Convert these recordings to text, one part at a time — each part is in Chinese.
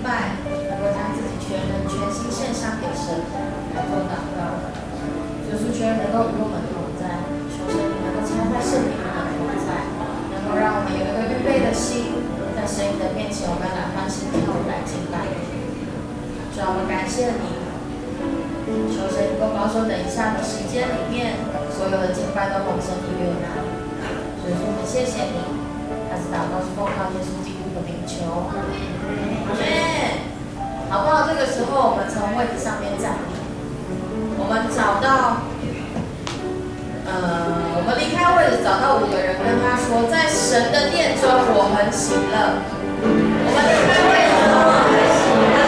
拜，能够将自己全人全心献上给神来做祷告。主是全人能够与我们同在，求神你能够差派圣灵们的同在，能够让我们有一个预备的心，在神你的面前，我们要来欢喜跳舞来敬拜你。主啊，我们感谢你，求神能够保守等一下的时间里面，所有的敬拜都蒙神你悦纳。所以说，我们谢谢你。开始祷告是奉靠耶稣基督的名求，阿门。好不好？这个时候我们从位置上面站立，我们找到，我们离开位置找到5个人，跟他说，在神的殿中我很喜乐。我们离开位置中我很喜乐。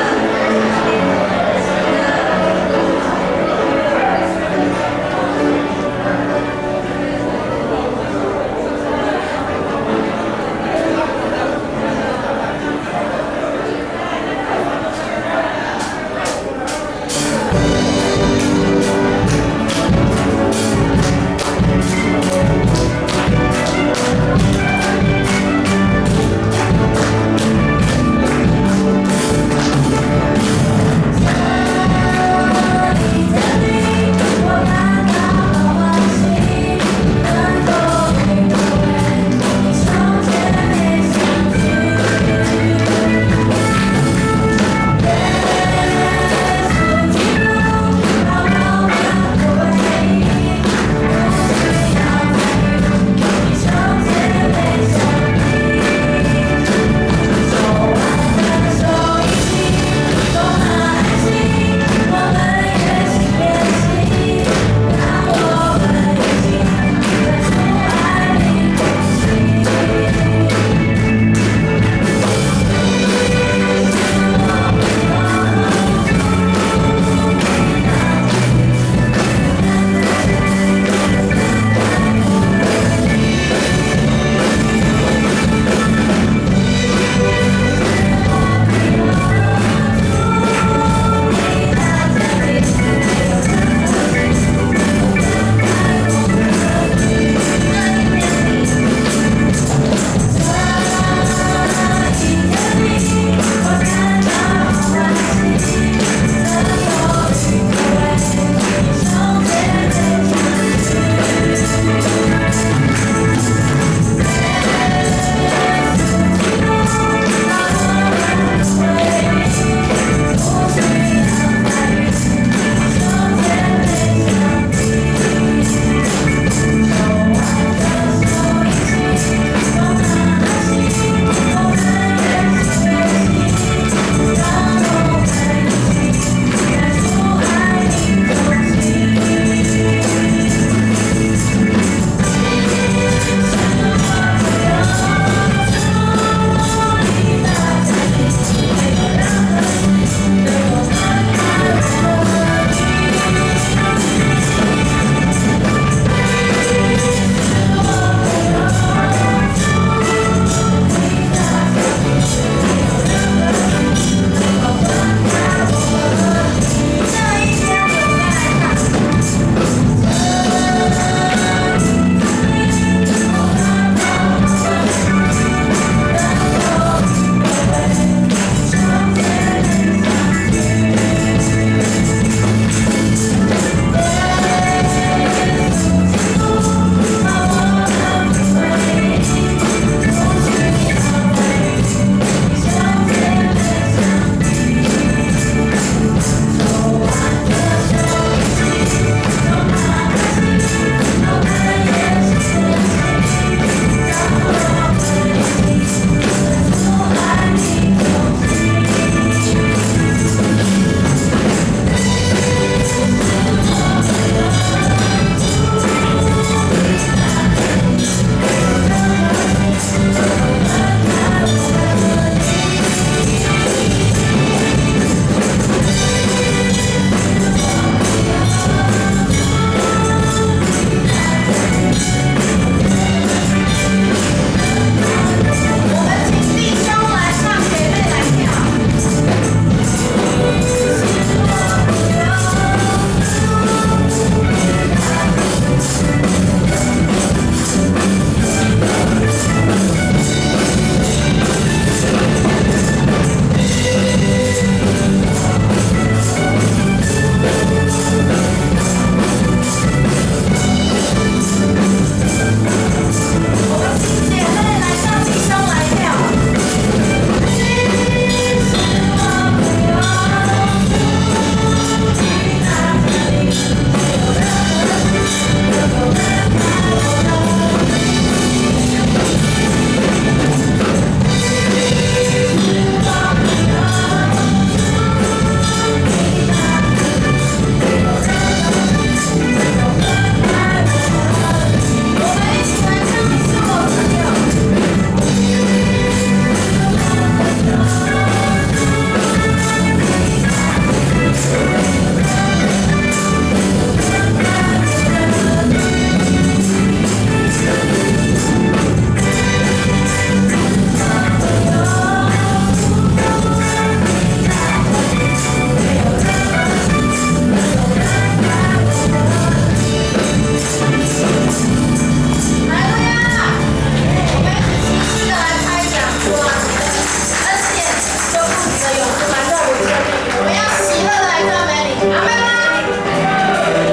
阿门吗？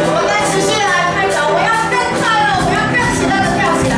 我们再持续来开脚，我们要更快乐，我们要更喜乐的跳起来。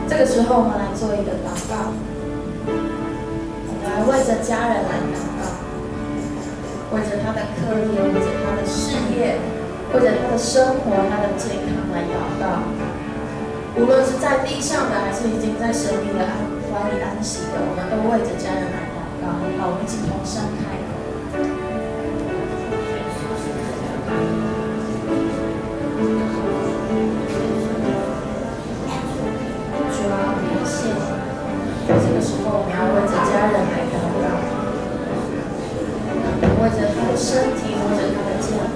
这个时候，我们来做一个祷告，我们来为着家人来祷告，为着他的课业，为着他的事业，为着他的生活、他的健康来祷告。无论是在地上的，还是已经在神里的怀里安息的，我们都为着家人来祷告。好，我们一起同声开口。主啊，我们谢谢你。这个时候，我们要为着家人来祷告，为着他的身体，为着他的健康，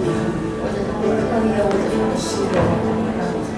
为着他的课业，为着他的事业来祷告。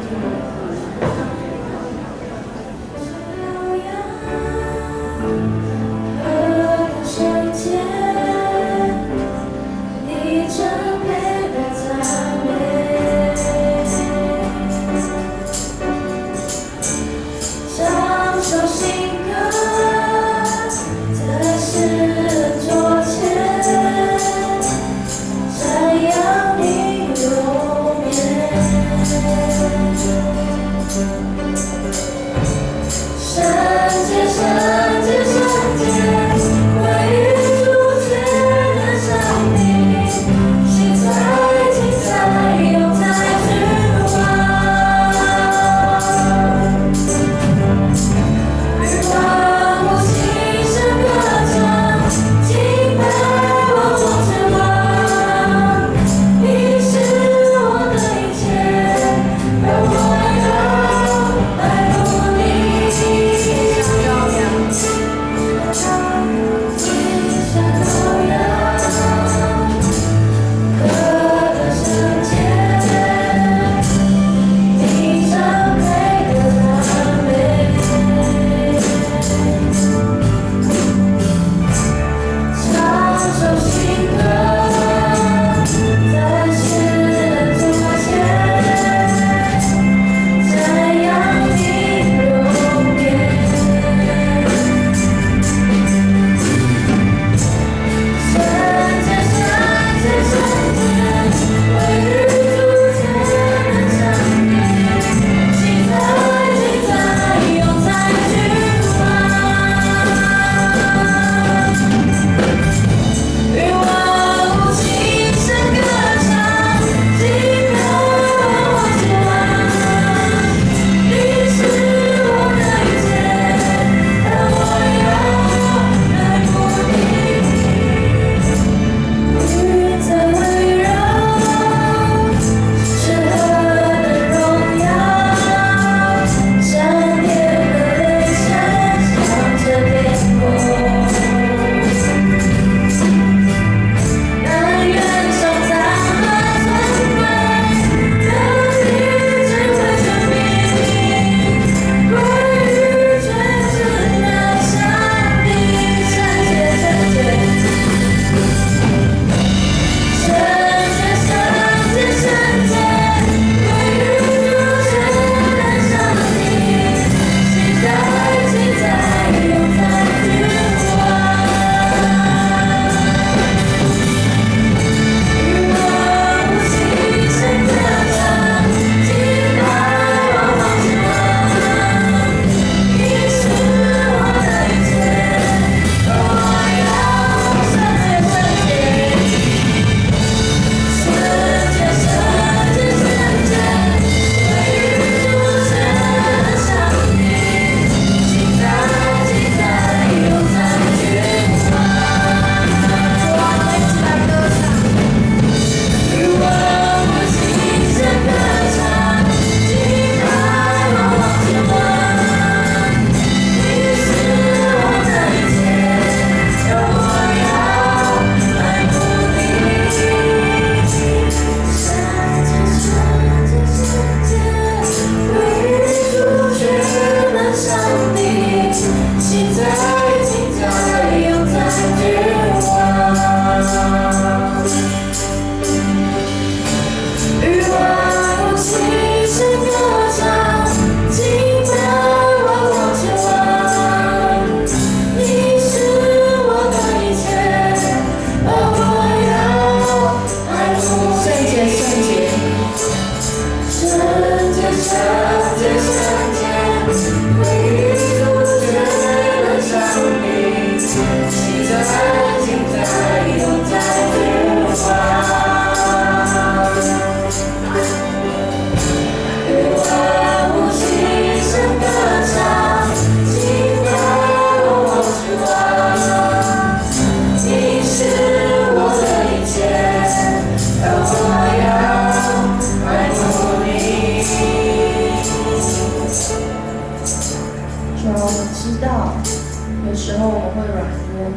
有时候我们会软弱，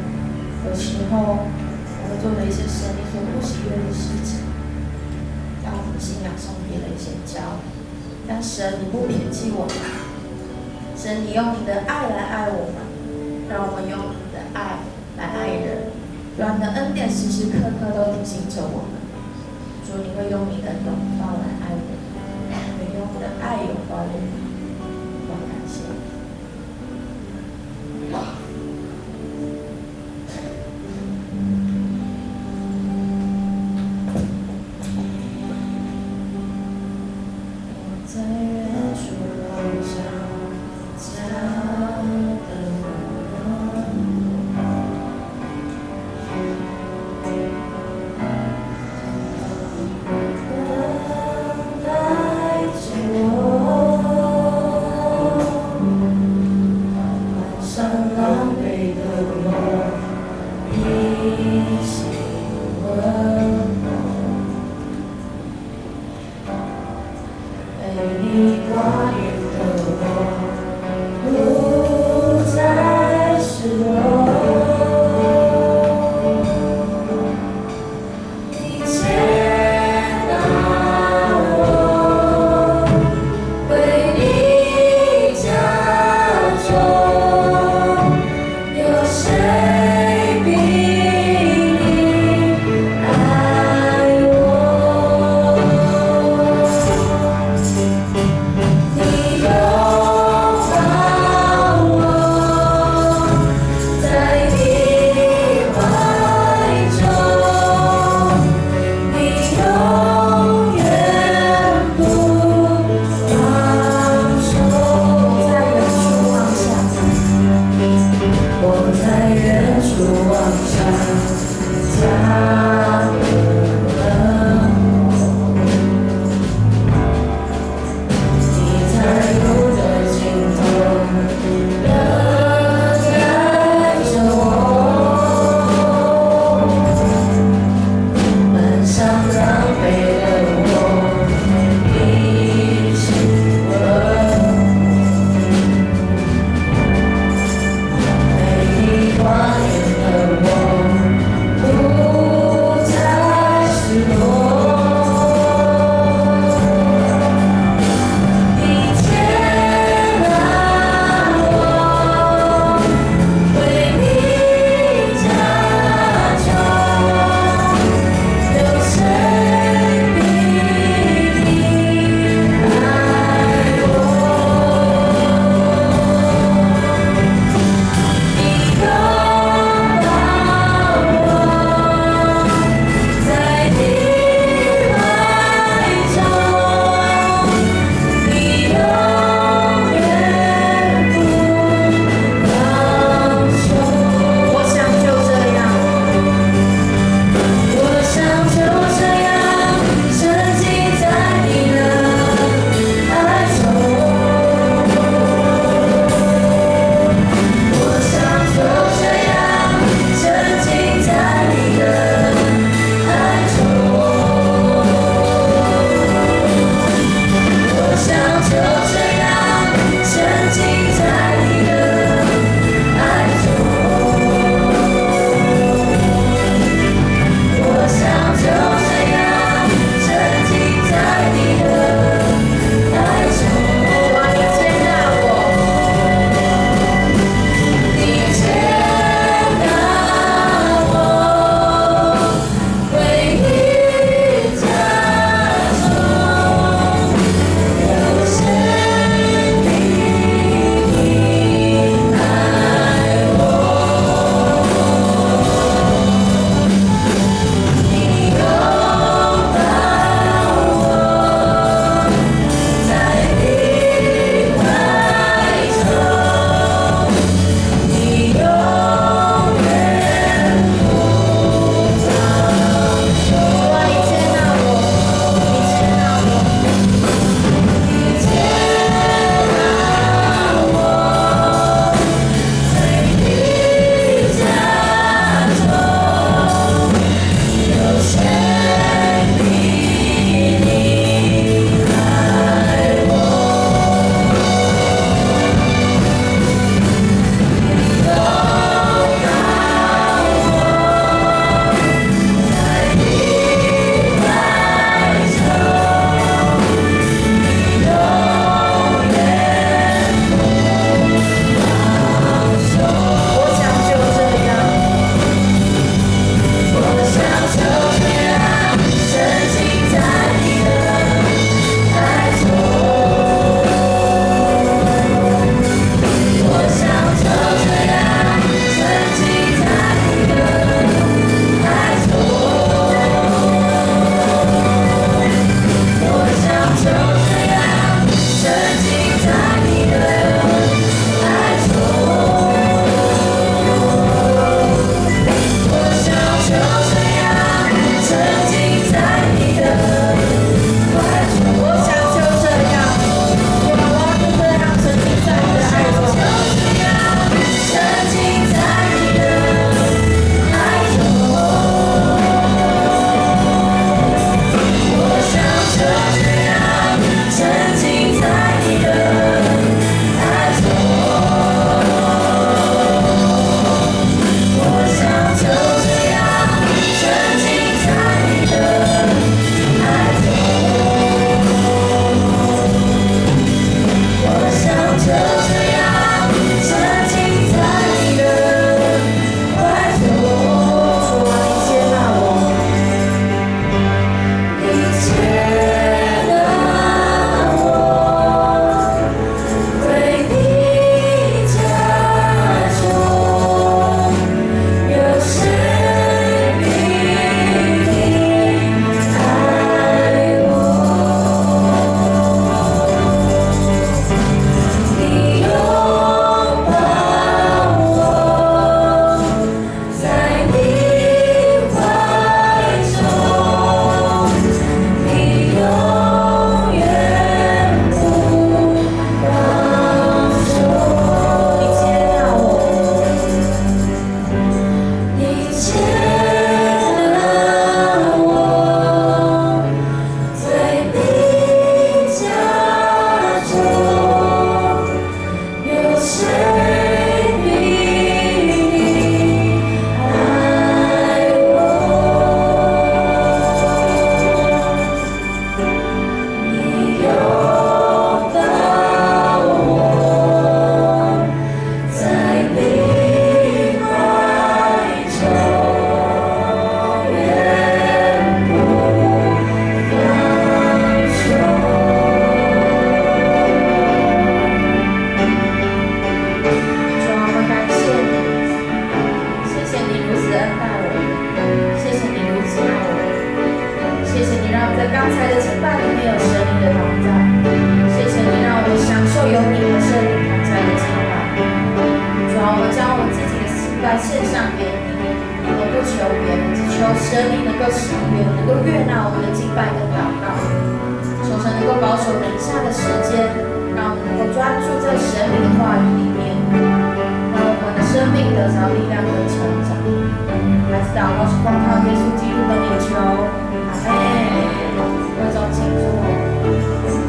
有时候我们做了一些神你所不喜悦的事情，让我们信仰上跌了一些跤。但神你不撇弃我们，神你用你的爱来爱我们，让我们用你的爱来爱人，让你的恩典时时刻刻都提醒着我们。主，你会用你的拥抱来爱我们，你用你的爱拥抱我们，我感谢你。在远处望向家的我，等待着我，换上狼狈的我，一起问候。被你挂念的我，不再失落，你接纳我，为你加重，有谁比你爱我？你里面有神你的同在。谢谢你让我们享受有你和圣灵同在的敬拜。主啊，我们将我们自己的敬拜献上给你，我们不求别的，只求神你能够喜悦，能够悦纳我们的敬拜跟祷告。求神能够保守等一下的时间，让我们能够专注在神你的话语里面，让我们的生命得着力量和成长。孩子祷告是奉靠耶稣基督的名求，阿门。各种请坐。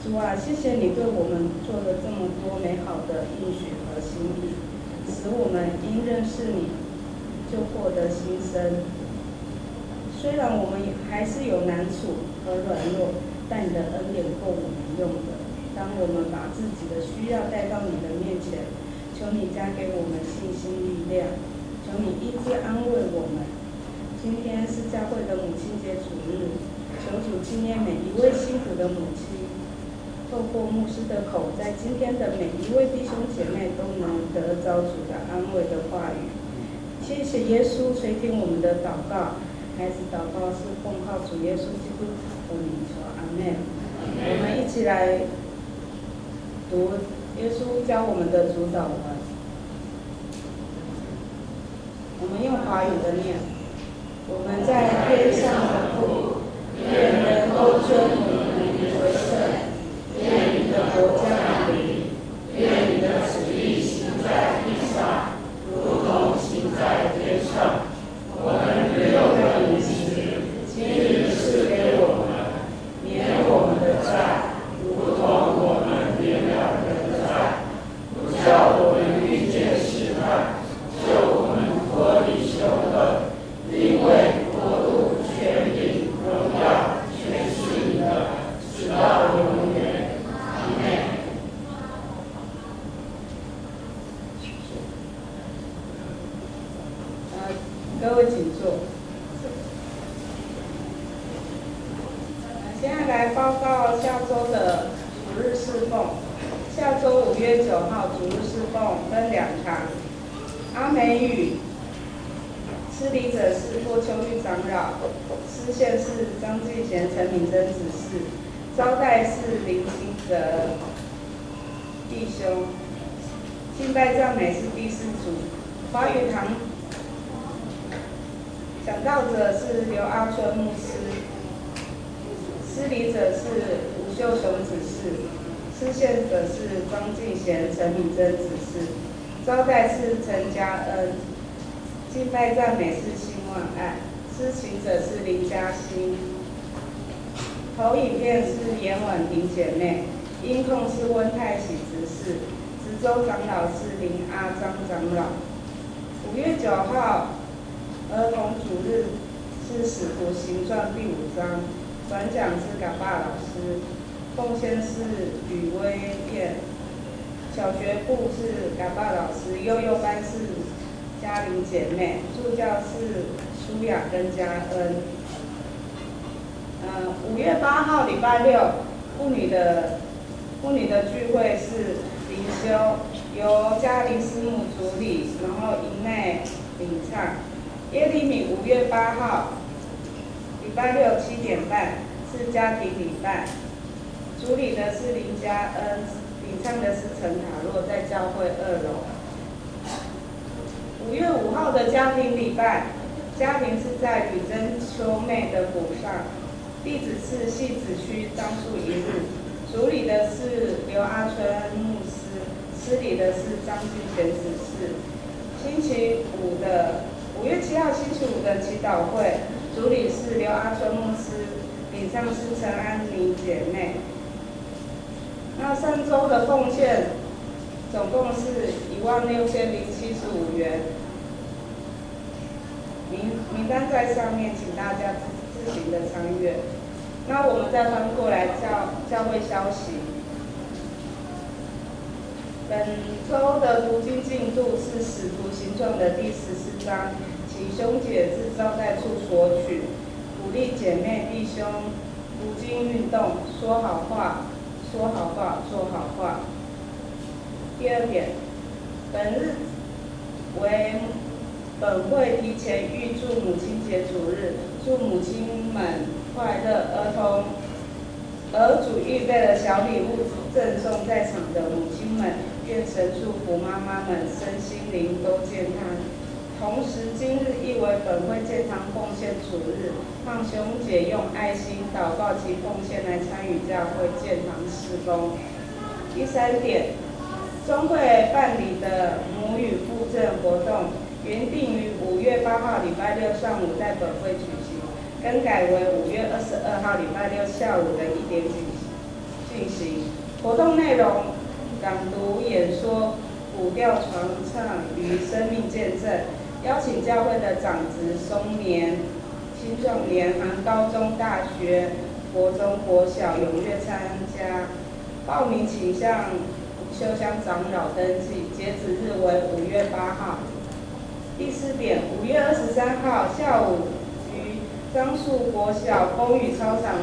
主啊，谢谢你对我们做了这么多美好的应许和心意，使我们因认识你就获得新生。虽然我们还是有难处和软弱，但你的恩典够我们用的。当我们把自己的需要带到你的面前，求你加给我们信心力量，求你医治安慰我们。今天是教会的母亲节主日，求主纪念每一位辛苦的母亲。透过牧师的口，在今天的每一位弟兄姐妹都能得着主的安慰的话语。谢谢耶稣垂听我们的祷告，孩子祷告是奉靠主耶稣基督的名求，阿们。我们一起来读耶稣教我们的主祷文，我们用华语的念。我们在天上的父，愿人都尊你名为圣。愿你的国降临，愿你的旨意行在地上，如同行在天上。我们日用的饮食，今日赐给我们，免我们的债，如同我们免了人的债，不叫我们遇见试探，救我们脱离凶恶。因为国度、权柄、报告下周的主日侍奉。下周5月9号主日侍奉分2场，阿美语施礼者是郭秋玉长老，司献是张继贤、陈敏贞执事，招待是林清哲弟兄，敬拜赞美是第4组，华语堂讲道者是刘阿春牧师，施礼者是吴秀雄执事，司献者是张继贤、陈敏贞执事，招待是陈嘉恩，敬拜赞美是辛万爱，司琴者是林嘉欣，投影片是严婉婷姐妹，音控是温泰喜执事，执州长老是林阿张长老。5月9号儿童主日是《使徒行传》第5章，转讲是嘎巴老师，奉献是吕威燕，小学部是嘎巴老师，幼幼班是嘉玲姐妹，助教是舒雅跟嘉恩。5月8号礼拜六，妇女的聚会是灵修，由嘉玲师母主理，然后营内领唱。耶利米5月8号礼拜六7点半是家庭礼拜，主理的是林嘉恩，领唱的是陈塔洛，在教会2楼。5月5号的家庭礼拜，家庭是在吕珍秋妹的府上，地址是汐止区樟树一路，主理的是刘阿春牧师，司礼的是张继贤执事。星期五的5月7号星期五的祈祷会，主理是刘阿春牧师，领唱是陈安妮姐妹。那上周的奉献总共是16075元，名单在上面，请大家自行的参阅。那我们再翻过来教会消息。本周的读经进度是《使徒行传》的第14章，请兄姐自招待处索取，鼓励姐妹弟兄读经运动，说好话，说好话，做好话。第2点，本日为本会提前预祝母亲节主日，祝母亲们快乐。儿主预备了小礼物赠送在场的母亲们，愿神祝福妈妈们身心灵都健康。同时，今日亦为本会健康奉献主日，让兄姐用爱心祷告及奉献来参与教会健康事工。第3点，中会办理的母语复振活动，原定于5月8号礼拜六上午在本会举行，更改为5月22号礼拜六下午的1点进行。活动内容：朗读、演说、古调传唱与生命见证，邀请教会的长职、中年、青壮年含高中、大学、国中、国小踊跃参加。报名请向秀香长老登记，截止日为5月8号。第4点，5月23号下午于樟树国小风雨操场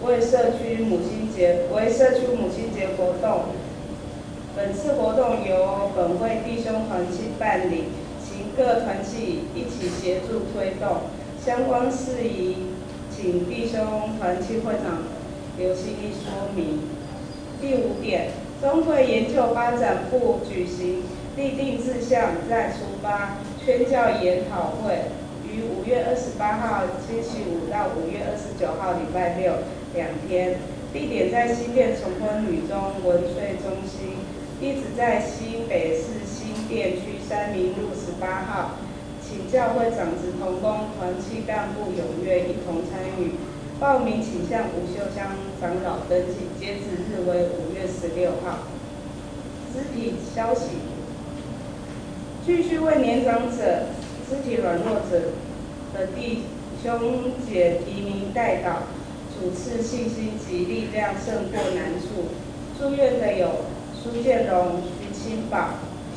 为社区母亲节活动。本次活动由本会弟兄团契办理，请各团契一起协助推动。相关事宜，请弟兄团契会长刘心义说明。第5点，中会研究发展部举行立定志向再出发宣教研讨会，于5月28号星期五到5月29号礼拜六2天，地点在新店崇坤女中文萃中心，地址在新北市新店区3民路18号，请教会长职同工团契干部踊跃一同参与。报名请向吴秀香长老登记，截止日为5月16号。肢体消息，继续为年长者、肢体软弱者的弟兄姐提名代祷，主赐信心及力量胜过难处。住院的有苏建荣、徐清宝，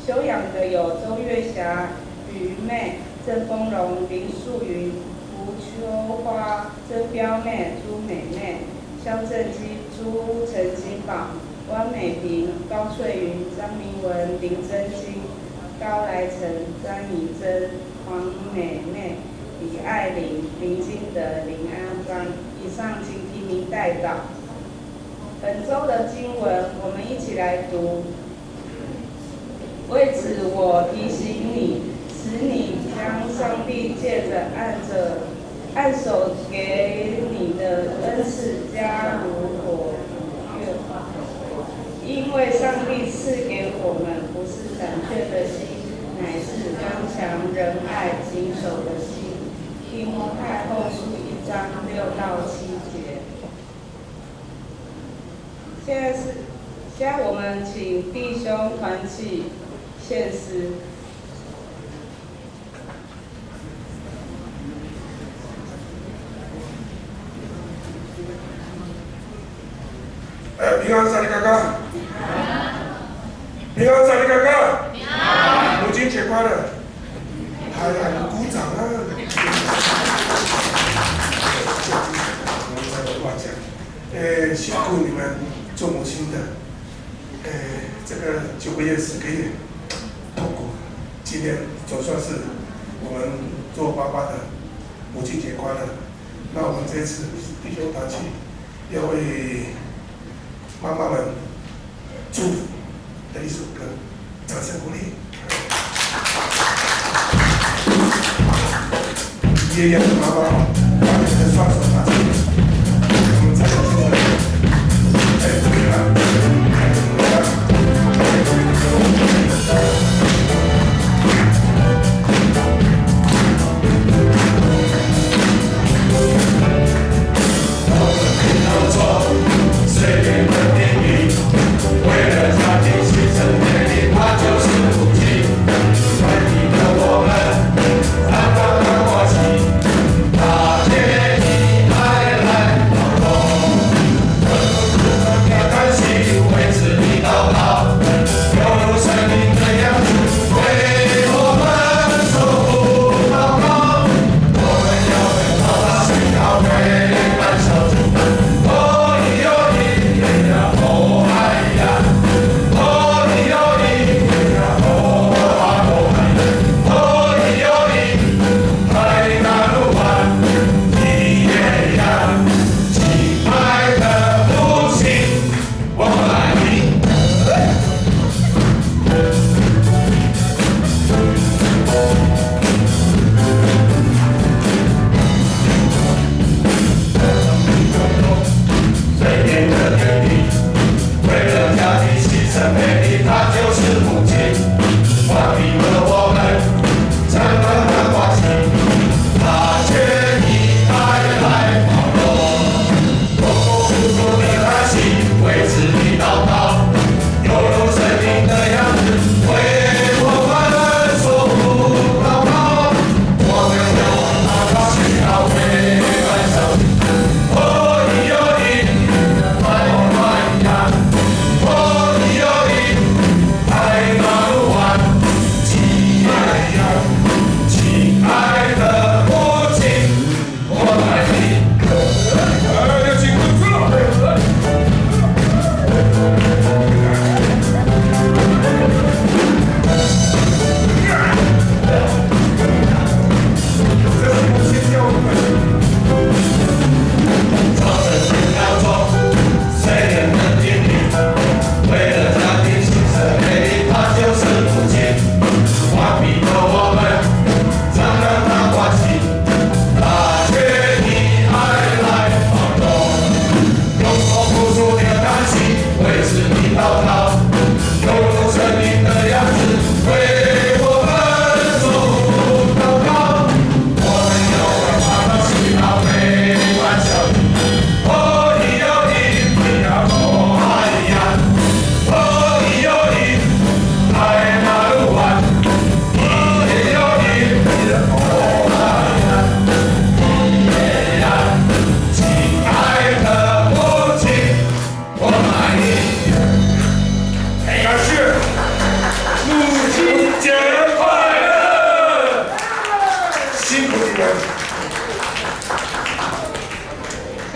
休养的有周月霞、吕妹、郑丰荣、林素云、胡秋花、曾彪妹、朱美妹，肖正基、朱陈金宝、汪美萍、高翠云、张明文、林真金、高来成、张怡珍、黄美妹、李爱玲、林金德、林安芳。以上请提名代祷。本周的经文，我们一起来读。为此，我提醒你，使你将上帝借着按手给你的恩赐加如火跃，因为上帝赐给我们不是胆怯的心，乃是刚强、仁爱、谨守的心。提摩太后书1章6到7节。现在我们请弟兄团契献诗。平安萨利嘎嘎，平安萨利嘎嘎，母亲节快乐！哎呀，鼓掌啊！我们再话讲，辛苦你们做母亲的，这个9个月、10个月痛苦，今天总算是我们做爸爸的母亲节快乐。那我们这次弟兄团契要为妈妈们祝福的一首歌，掌声鼓励。爷爷的妈妈，把你的双手拿起来，我们唱这首歌。对了，对了。他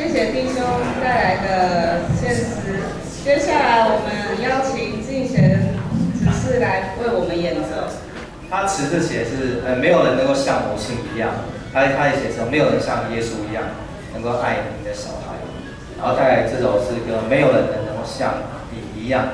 谢谢弟兄带来的献诗。接下来我们邀请敬贤执事来为我们演奏。他词字写是没有人能够像母亲一样，他也写成没有人像耶稣一样能够爱你的小孩，然后带来这首诗歌没有人能够像你一样。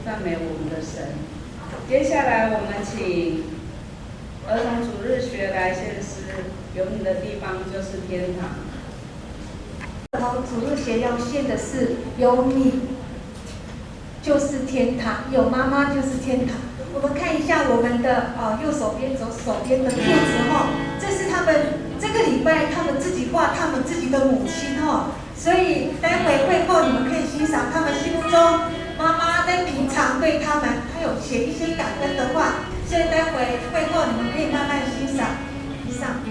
赞美我们的神。接下来我们请儿童主日学来献诗，有你的地方就是天堂。儿童主日学要献的是有你就是天堂，有妈妈就是天堂。我们看一下我们的右手边的片子哈，这是他们这个礼拜他们自己画他们自己的母亲哈，所以待会会后你们可以欣赏他们心目中妈妈在平常对他们，她有写一些感恩的话，所以待会会后你们可以慢慢欣赏。以上。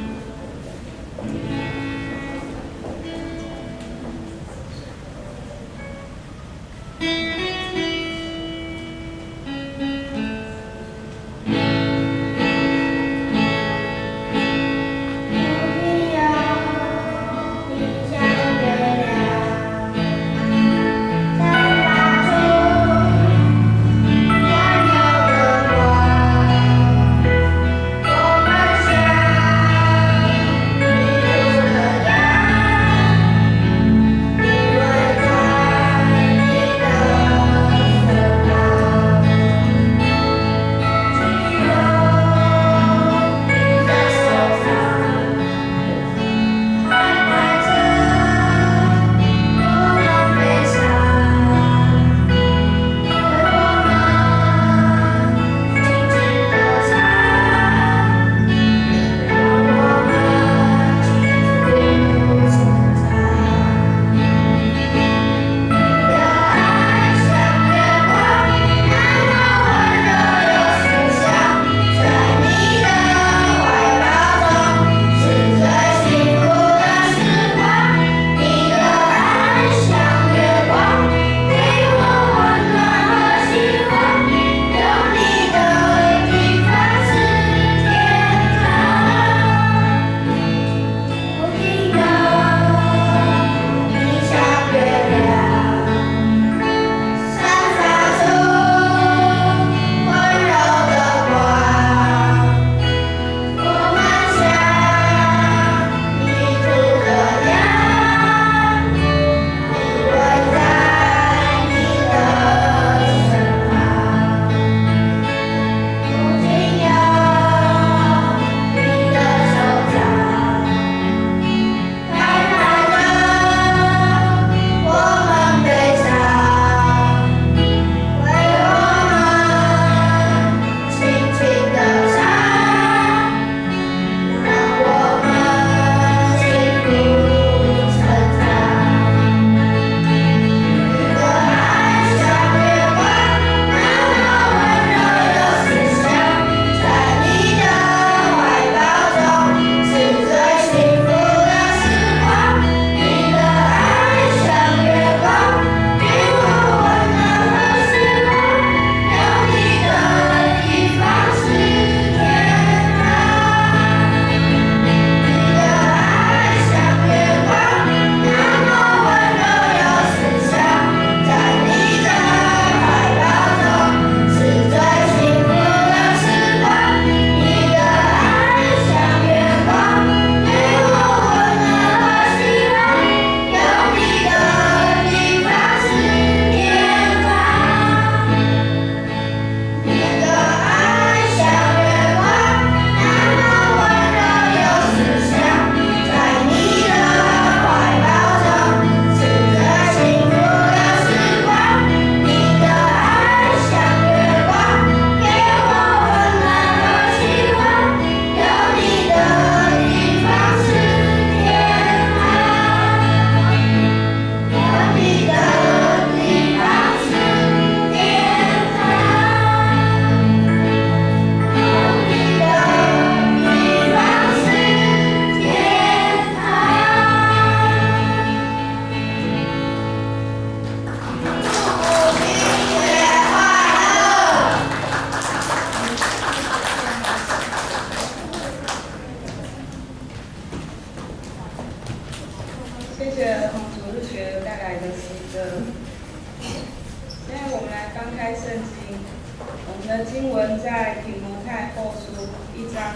的经文在提摩太后书1章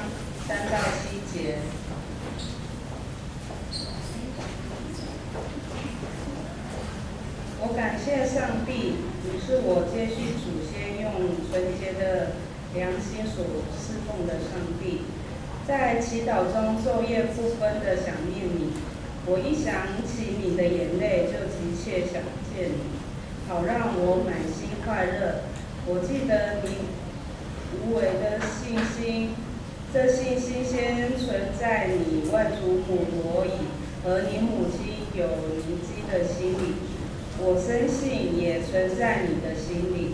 3到7节。我感谢上帝，你是我接续祖先用纯洁的良心所侍奉的上帝，在祈祷中昼夜不分的想念你。我一想起你的眼泪，就急切想见你，好让我满心快乐。我记得你无为的信心，这信心先存在你外祖母罗以和你母亲有尼基的心里，我深信也存在你的心里。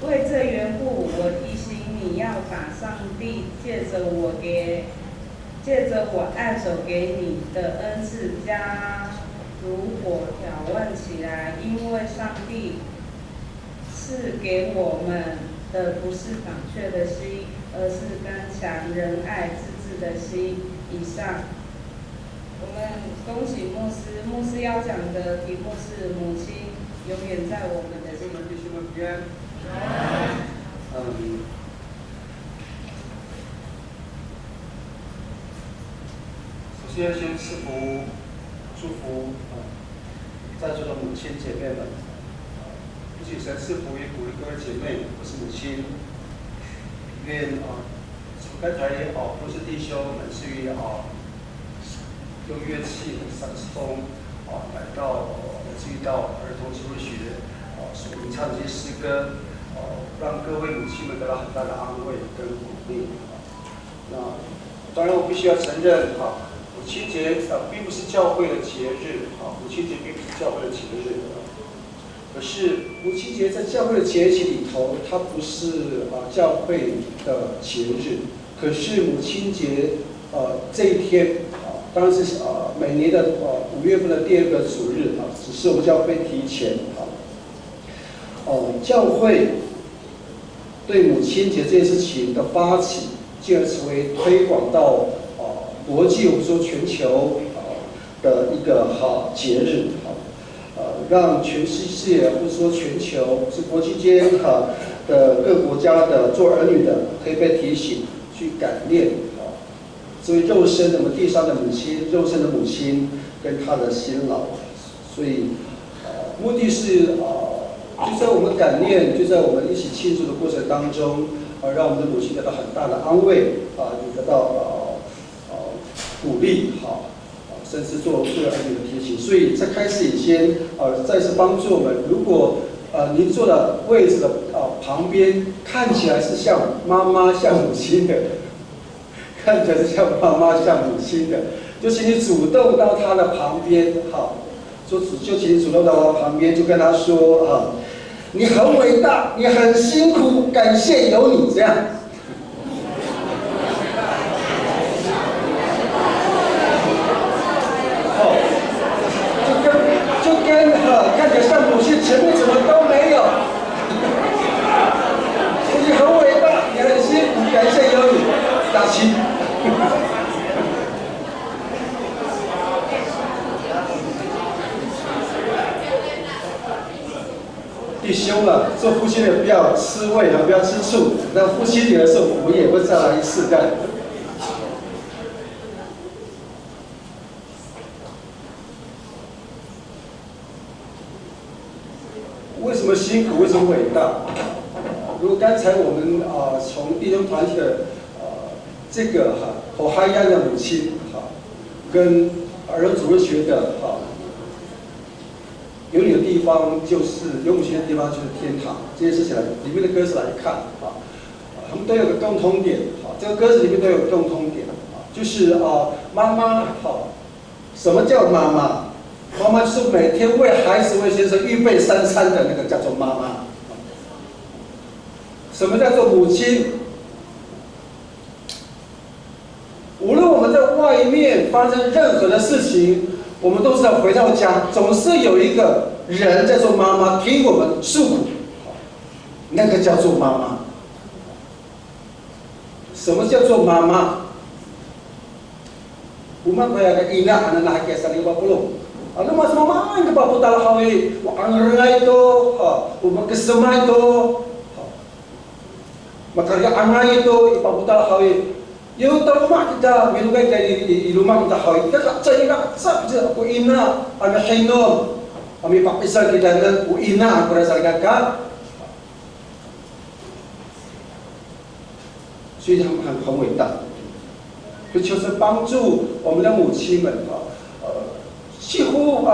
为这缘故，我提醒你要把上帝借着我按手给你的恩赐加如火挑问起来，因为上帝赐给我们的不是胆怯的心，而是刚强、仁爱、自制的心。以上，我们恭喜牧师。牧师要讲的题目是母亲永远在我们的心。弟兄们平安。首先赐福、祝福在座的母亲姐妹们。不仅神赐福也鼓励各位姐妹，或是母亲，愿刚才都是弟兄们至于用乐器、萨克斯风来至于到儿童智慧学所吟唱的这些诗歌，让各位母亲们得到很大的安慰跟鼓励。那当然我必须要承认母亲节并不是教会的节日母亲节并不是教会的节日。可是母亲节在教会的节气里头，它不是教会的节日。可是母亲节这一天当然是每年的5月份的第2个主日只是我们教会提前教会对母亲节这件事情的发起，进而成为推广到国际我们说全球的一个节日让全世界或者说全球是国际间的各国家的做儿女的可以被提醒去感念这位肉身的我们地上的母亲，肉身的母亲跟她的辛劳，所以目的是就在我们感念，就在我们一起庆祝的过程当中让我们的母亲得到很大的安慰也得到鼓励甚至做儿女的提醒。所以在开始以前再次帮助我们，如果您坐的位置的旁边看起来是像妈妈像母亲的，看起来是像妈妈像母亲的，就请你主动到她的旁边就请你主动到她旁边，就跟她说你很伟大，你很辛苦，感谢有你这样。就跟看起来像母亲，前面什么都没有，你很伟大，你很辛苦，感谢有你，打气。弟兄做父亲的不要吃味不要吃醋，那父亲节的时候我们也会再来一次这样。为什么辛苦？为什么伟大？如果刚才我们从弟兄团体的这个侯哈亚的母亲跟儿童主日学的有你的地方就是有母亲的地方就是天堂。这件事情里面的歌词来看他们都有个共通点这个歌词里面都有个共通点就是妈妈什么叫妈妈？妈妈就是每天为孩子为先生预备3餐的那个叫做妈妈。什么叫做母亲？无论我们在外面发生任何的事情，我们都是要回到家，总是有一个人在做妈妈，听我们诉苦，那个叫做妈妈。什么叫做妈妈？我们可以个ina anak nakikisa ni Babulong. Ano mas mama ang kapaputala hawi, ang ray ito, umagkasama ito. Maka angay ito ipabuta hawi. Yung rumah kita minugay kay di rumah kita hawi. Kita cari sab je aku ina ami hinom. Ami pakisal kita na ku ina aku rasa kakak. 所以很伟大，就求神帮助我们的母亲们啊，几乎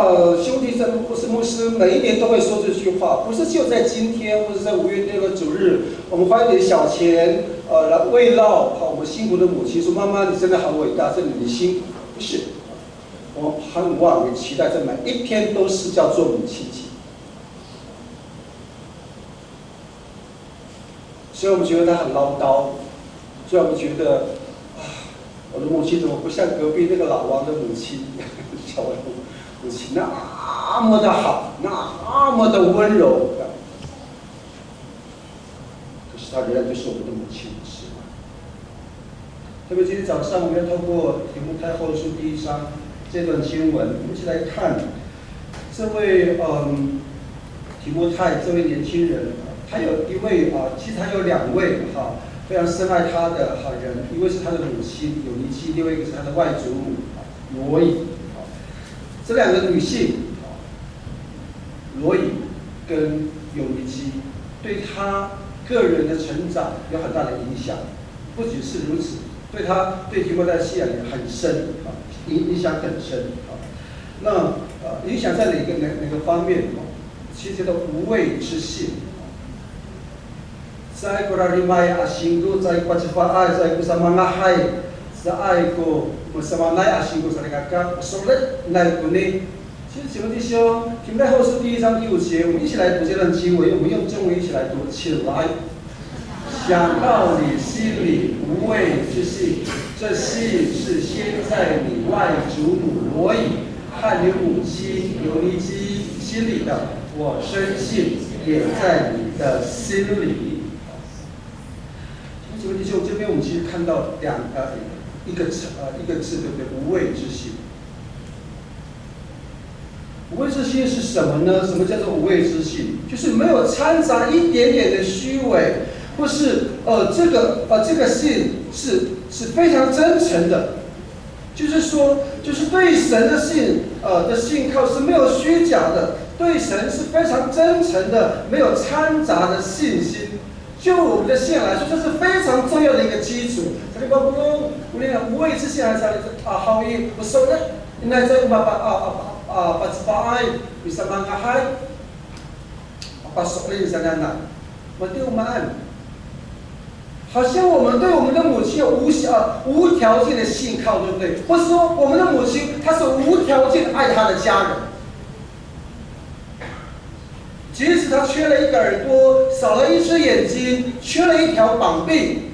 兄弟姊妹不是牧师每一年都会说这句话，不是就在今天或者在5月6日主日，我们花一点小钱来慰劳我们辛苦的母亲，说妈妈你真的很伟大，这是你的辛苦，不是，我们很望也期待这每一天都是叫做母亲节，所以我们觉得他很唠叨。 所以我们觉得，我的母亲怎么不像隔壁那个老王的母亲？小王母亲那么的好，那么的温柔。可是她仍然就是我们的母亲，是吗？特别今天早上，我们要透过《提摩太后书》第1章这段经文，我们一起来看这位提摩太这位年轻人，他有一位其实他有2位非常深爱他的人，一位是他的母亲有尼基，另外一个是他的外祖母罗以。这2个女性，罗以跟有尼基，对他个人的成长有很大的影响。不仅是如此，对提摩太的信仰也很深影响很深那影响在哪个方面其实叫做无畏之信。 Saya korarimay asinggo, saya pacifaay, saya kusamangahay, saya ko masamanay asinggo sa nakaka, solet nay kuni. 其实，请问弟兄，提摩太后书第1章第5节，我们一起来读这段经文，我们用中文一起来读起来。想到你心里无畏之信，这信是先在你外祖母罗以和你母亲尤尼基心里的，我深信也在你的心里。 弟兄，这边我们其实看到一个字，对不对？无畏之信。无畏之信是什么呢？什么叫做无畏之信？就是没有掺杂一点点的虚伪，或是这个信是非常真诚的，就是说，就是对神的信靠是没有虚假的，对神是非常真诚的，没有掺杂的信心。 就我们的信仰来说，这是非常重要的一个基础。这里包括我们无畏之信还是好意，我说的，应该在把bisa mengahai pasoklin sana， 我对我们爱，好像我们对我们的母亲有无条件的信靠，对不对？或是说我们的母亲她是无条件爱她的家人。 即使他缺了一个耳朵，少了一只眼睛，缺了一条膀臂，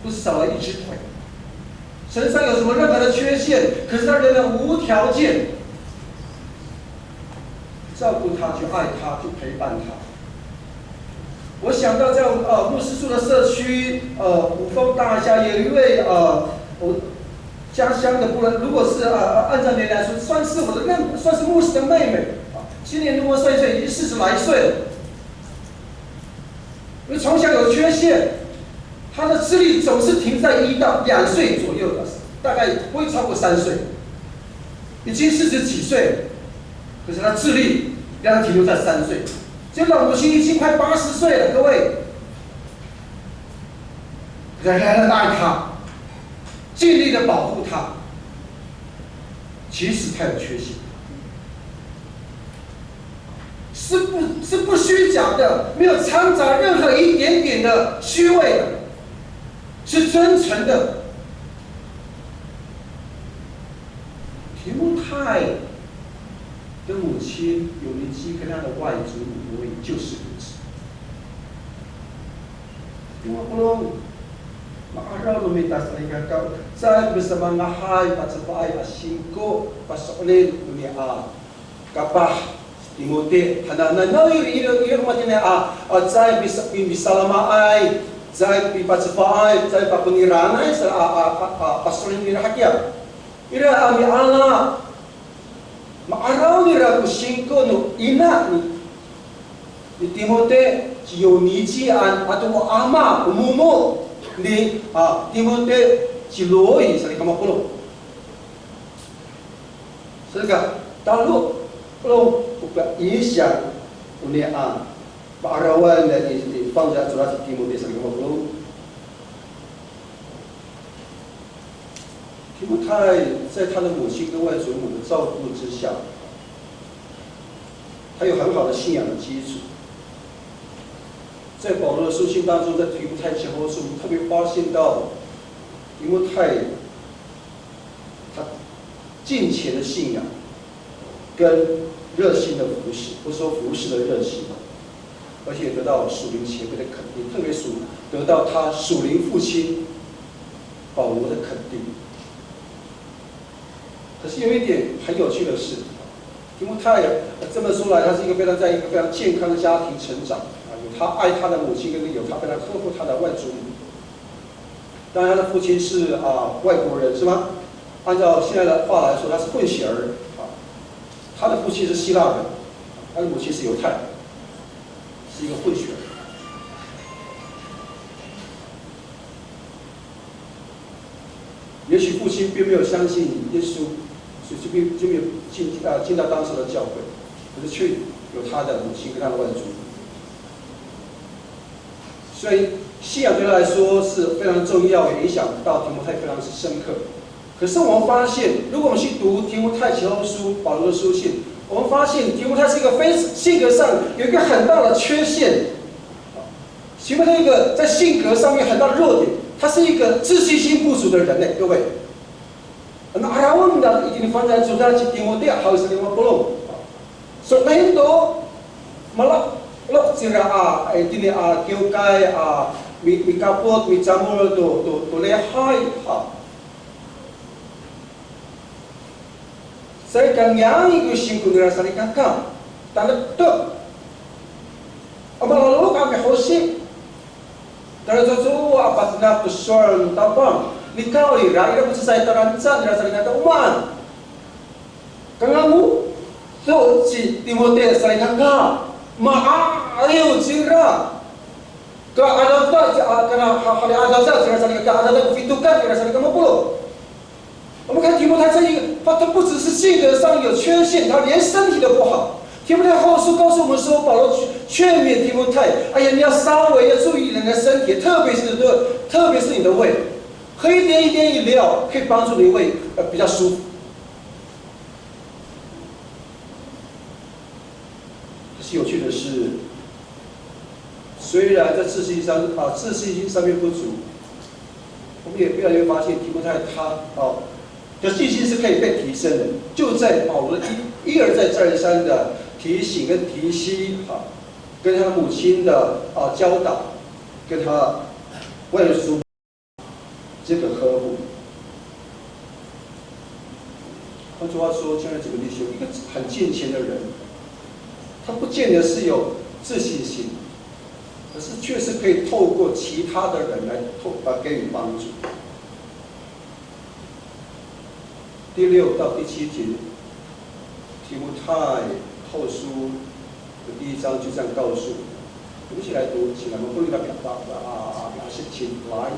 不是少了一只腿，身上有什么任何的缺陷，可是他仍然无条件照顾他，去爱他，去陪伴他。我想到在牧师住的社区，五峰大厦有一位我家乡的部人，如果是按照年龄来说，算是牧师的妹妹。 今年如果算一算，已经40来岁了。因为从小有缺陷，他的智力总是停在1到2岁左右的，大概不会超过3岁。已经40几岁了，可是他智力让他停留在3岁。这老母亲已经快80岁了，各位，仍然爱他，尽力的保护他，即使他有缺陷。 是不虚假的，没有掺杂任何一点点的虚伪的，是真诚的。提摩太的母亲有尼基跟他的外祖母罗以就是如此。因为Ma'araw lumitas ay kakao sa bersama ngahay patsapay asingko pasoklen dunia kapah Timote hananan na iro matina zai bisa lama ay zai patsapay zai papuniranay sa pasoklen ni rahakia ira ami ala Ma'araw ni rakusingko no ina ni Timote 有尼基安啊，我阿妈母母你啊，提摩太是罗伊，是你干嘛不弄？是个大陆不弄不影响我们啊，把二万的你放在主要是提摩太，是你干嘛不弄？提摩太在他的母亲跟外祖母的照顾之下，他有很好的信仰的基础。在保罗的书信当中，在提摩太前后书特别发现到提摩太他敬虔的信仰跟热心的服侍，不说服侍的热心，而且得到属灵前辈的肯定，特别得到他属灵父亲保罗的肯定。可是有一点很有趣的是，提摩太这么说来，他是在一个非常健康的家庭成长。他爱他的母亲，跟有他非常呵护他的外祖母。当然，他的父亲是外国人，是吗？按照现在的话来说，他是混血儿啊。他的父亲是希腊人，他的母亲是犹太人，是一个混血儿。也许父亲并没有相信耶稣，所以就没有进到当时的教会，可是却有他的母亲跟他的外祖母。所以信仰对他来说是非常重要，也影响到提摩太非常深刻。可是我们发现，如果我们去读提摩太前后书保罗的书信，我们发现提摩太是一个性格上有一个很大的缺陷。提摩太一个在性格上面很大的弱点，他是一个自信心不足的人呢，各位。那我们的一定放在主在提摩太，还有是提摩太，所以很多malah lo sira ini kyokai mi kapot mi jamur to lehai saya kan yang itu singkung rasa kakak tanda tu lalu kami hosi dari tu apa nak persoalan tabang ni kau ni rakyat mesti saya terancam rasa kakak uman kamu tu si Timotius saya kakak ayo cira ke ada tak kena hal ada tak cira saling ke ada tak fitukan cira saling kamu puluh。我们看提摩太这一个，他不只是性格上有缺陷，他连身体都不好。提摩太后书告诉我们说，保罗劝勉提摩太，哎呀，你要稍微要注意人的身体，特别是你的胃，喝一点饮料可以帮助你胃比较舒服。可是有趣的是，虽然在自信心上面不足，我们也越来越发现提摩太他的信心是可以被提升的。就在保罗一而再再三的提醒跟提醒跟他母亲的教导，跟他外叔这个呵护。换句话说，亲爱的姊妹弟兄，一个很敬虔的人，他不见得是有自信心，可是确实可以透过其他的人来给予帮助。第6到第7节，提摩太后书的第1章就这样告诉我们一起来读，请我们不用来表示请来。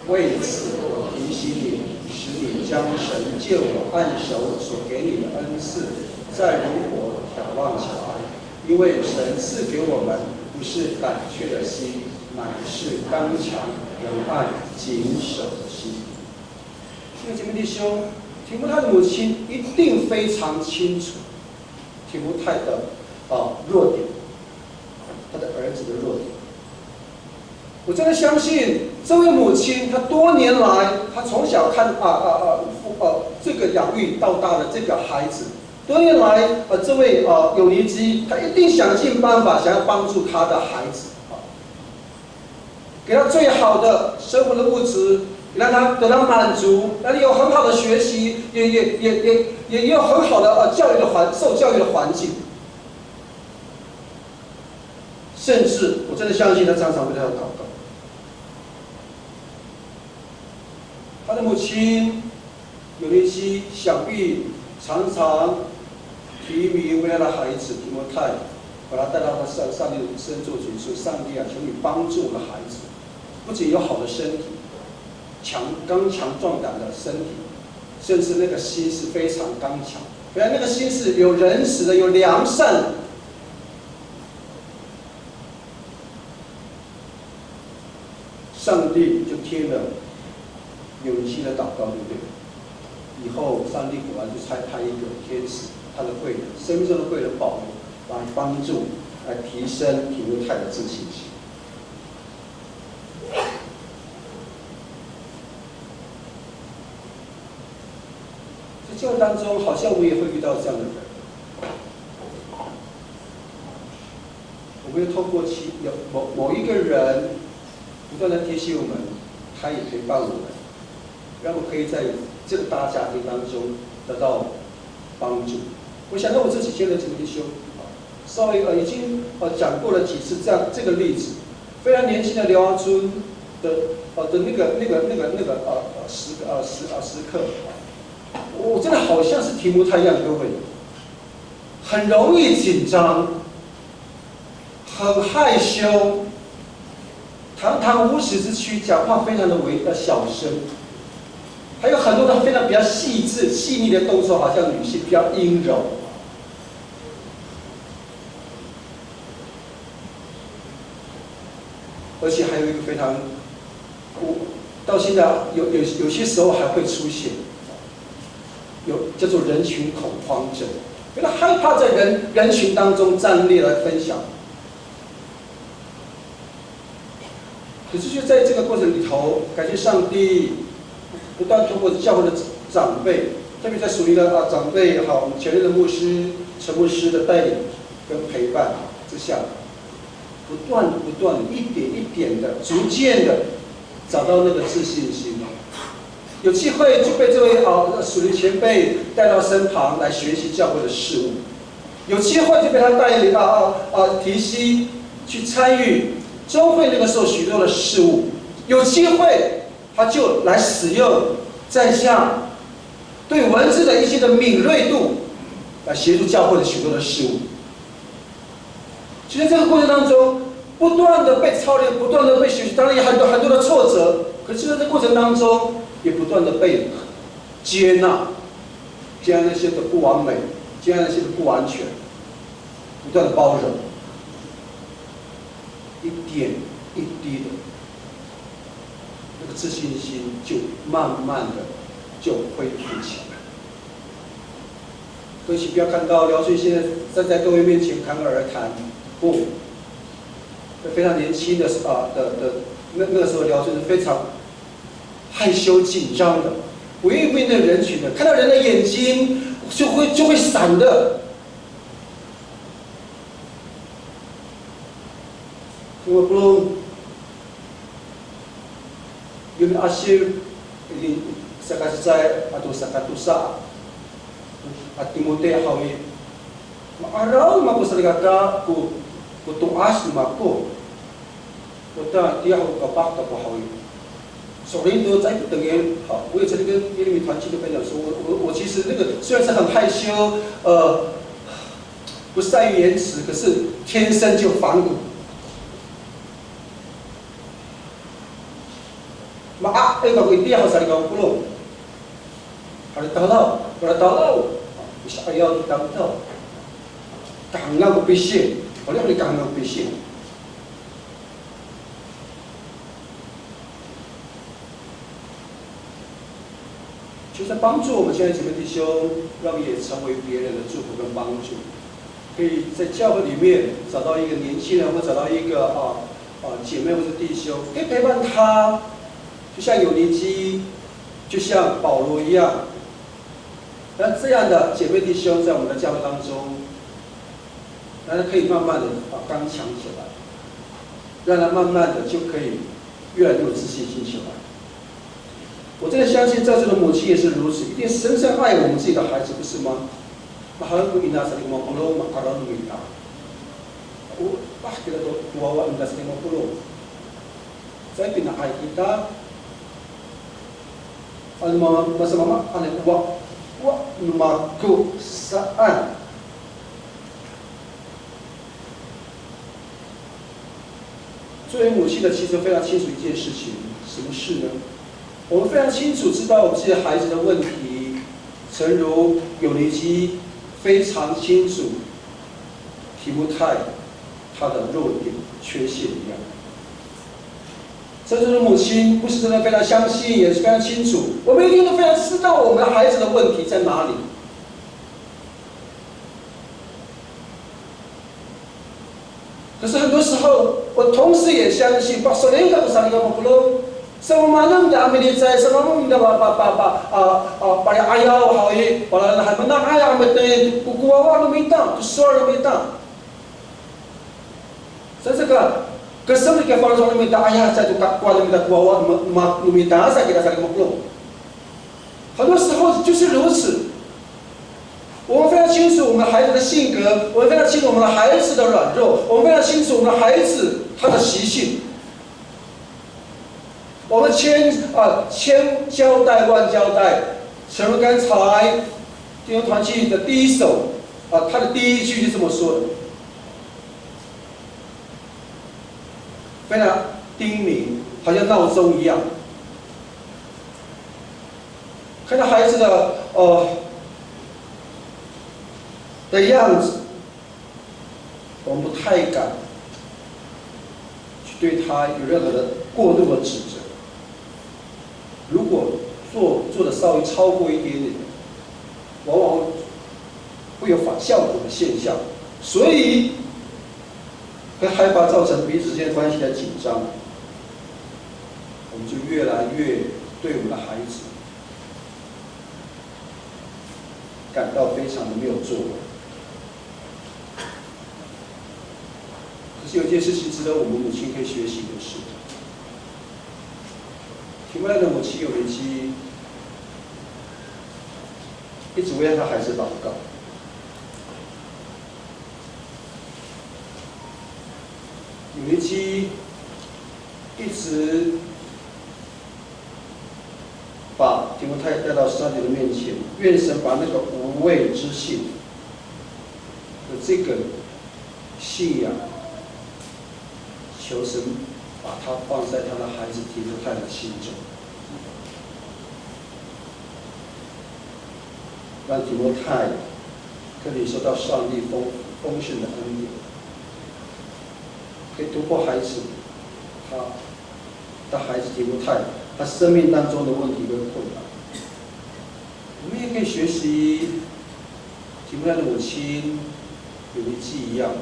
为此，我提醒你，使你将神借我按手所给你的恩赐，再如火眺望起来，因为神赐给我们不是胆怯的心，乃是刚强、仁爱、谨守的心。弟兄弟兄，提摩太的母亲一定非常清楚提摩太的弱点，他的儿子的弱点。我真的相信这位母亲，她多年来，她从小看这个养育到大的这个孩子，多年来这位有尼基，她一定想尽办法想要帮助她的孩子，给他最好的生活的物质，让他得到满足，让他有很好的学习，也有很好的受教育的环境。甚至我真的相信他常常为他祷告。他的母亲有尼基想必常常提名为他的孩子提摩太把他带到上帝的身做主，说上帝啊，求你帮助我的孩子，不仅有好的身体，刚强壮胆的身体，甚至那个心是非常刚强，原来那个心是有仁慈的，有良善的。上帝就听了有一些的祷告，对不对？以后上帝果然就差派一个天使，他的贵人，生命中的贵人保罗，来帮助，来提升提摩太的自信心。在教会当中，好像我也会遇到这样的人，我们会透过某一个人，不断的提醒我们，他也陪伴我们，让我们可以在这个大家庭当中得到帮助。我想到我这几天的这个弟兄，稍微已经讲过了几次这个例子，非常年轻的廖阿春的那个时刻，我真的好像是提摩太一样，各位，很容易紧张，很害羞，堂堂无耻之躯，讲话非常的小声。还有很多的非常比较细致、细腻的动作，好像女性比较阴柔。而且还有一个非常，到现在有些时候还会出现，叫做人群恐慌症，因为他害怕在人群当中站立来分享。可是就在这个过程里头，感谢上帝。不断通过教会的长辈，特别在属灵的长辈好，我们前任的牧师陈牧师的带领跟陪伴之下，不断一点一点的，逐渐的找到那个自信心。有机会就被这位属灵前辈带到身旁来学习教会的事务，有机会就被他带领提携去参与周会那个时候许多的事务，有机会。他就来使用在下对文字的一些的敏锐度，来协助教会的许多的事物。其实这个过程当中，不断的被操练，不断的被学习，当然也很多的挫折。可是在这过程当中，也不断的被接纳，接纳那些的不完美，接纳那些的不完全，不断的包容，一点一滴的。那个自信心就慢慢的就恢复起来。各位请不要看到廖顺现在站在各位面前侃侃而谈，不，非常年轻的那个时候廖顺是非常害羞紧张的，不愿意面对人群的，看到人的眼睛就会闪的。我不。Yung asyir, sa kasay, ato sa katusa, at Timote hawi, maaraw mako sa ligaka, kutuas mako, kuta tiya ko kapak ko hawi. So rito 在等于好，我也曾经跟耶利米团契的分享说，我其实那个虽然是很害羞，不善于言辞，可是天生就反骨。Kalau itu yang harus dikau puluh. Kalau tahu, bisa ayat kita tahu. Kangen kepisih, kalau ni kangen kepisih. 就是帮助我们现在几位弟兄，让我们也成为别人的祝福跟帮助，可以在教会里面找到一个年轻人，或找到一个姐妹或者弟兄，可以陪伴他。就像有尼基，就像保罗一样，那这样的姐妹弟兄在我们的教会当中，让他可以慢慢的刚强起来，让他慢慢的就可以越来越有自信心起来。我真的相信，在座的母亲也是如此，一定深深爱我们自己的孩子，不是吗？我kita tuawa 1950, saya pinakay kita. Ano masa mama, ano wa maku saan. 作为母亲的，其实非常清楚一件事情，什么事呢？我们非常清楚知道我们自己孩子的问题，诚如有尼基非常清楚提摩太他的弱点、缺陷一样。真正的母亲不是真的非常相信，也是非常清楚，我们一定都非常知道我们的孩子的问题在哪里。可是很多时候，我同时也相信，把所有的上一个不漏，什么嘛能的阿弥陀在，什么嘛的把哎呀好耶，把那还不那哎呀没得，姑姑娃都没当，就说都没当。所以这个，可是你给放上没得，哎呀，在就刮都没得，娃娃嘛没得，才给他才给不漏。很多时候就是如此。我们非常清楚我们孩子的性格，我们非常清楚我们的孩子的软弱，我们非常清楚我们的孩子他的习性。我们千交代万交代，正如刚才弟兄团契的第一首他的第一句就这么说的，非常叮咛，好像闹钟一样。看到孩子的样子，我们不太敢去对他有任何的过度的指责。如果做的稍微超过一点点，往往会有反效果的现象，所以会害怕造成彼此之间关系的紧张，我们就越来越对我们的孩子感到非常的没有作为。可是有一件事情值得我们母亲可以学习的是，提摩太的母亲有尼基一直为他孩子祷告。有尼基一直把提摩太带到上帝的面前，愿神把那个无畏之信的这个信仰，求神把它放在他的孩子提摩太的心中，让提摩太可以受到上帝丰盛的恩典，可以突破孩子他的孩子提摩太他生命当中的问题跟困难。我们也可以学习提摩太的母亲有尼基一样，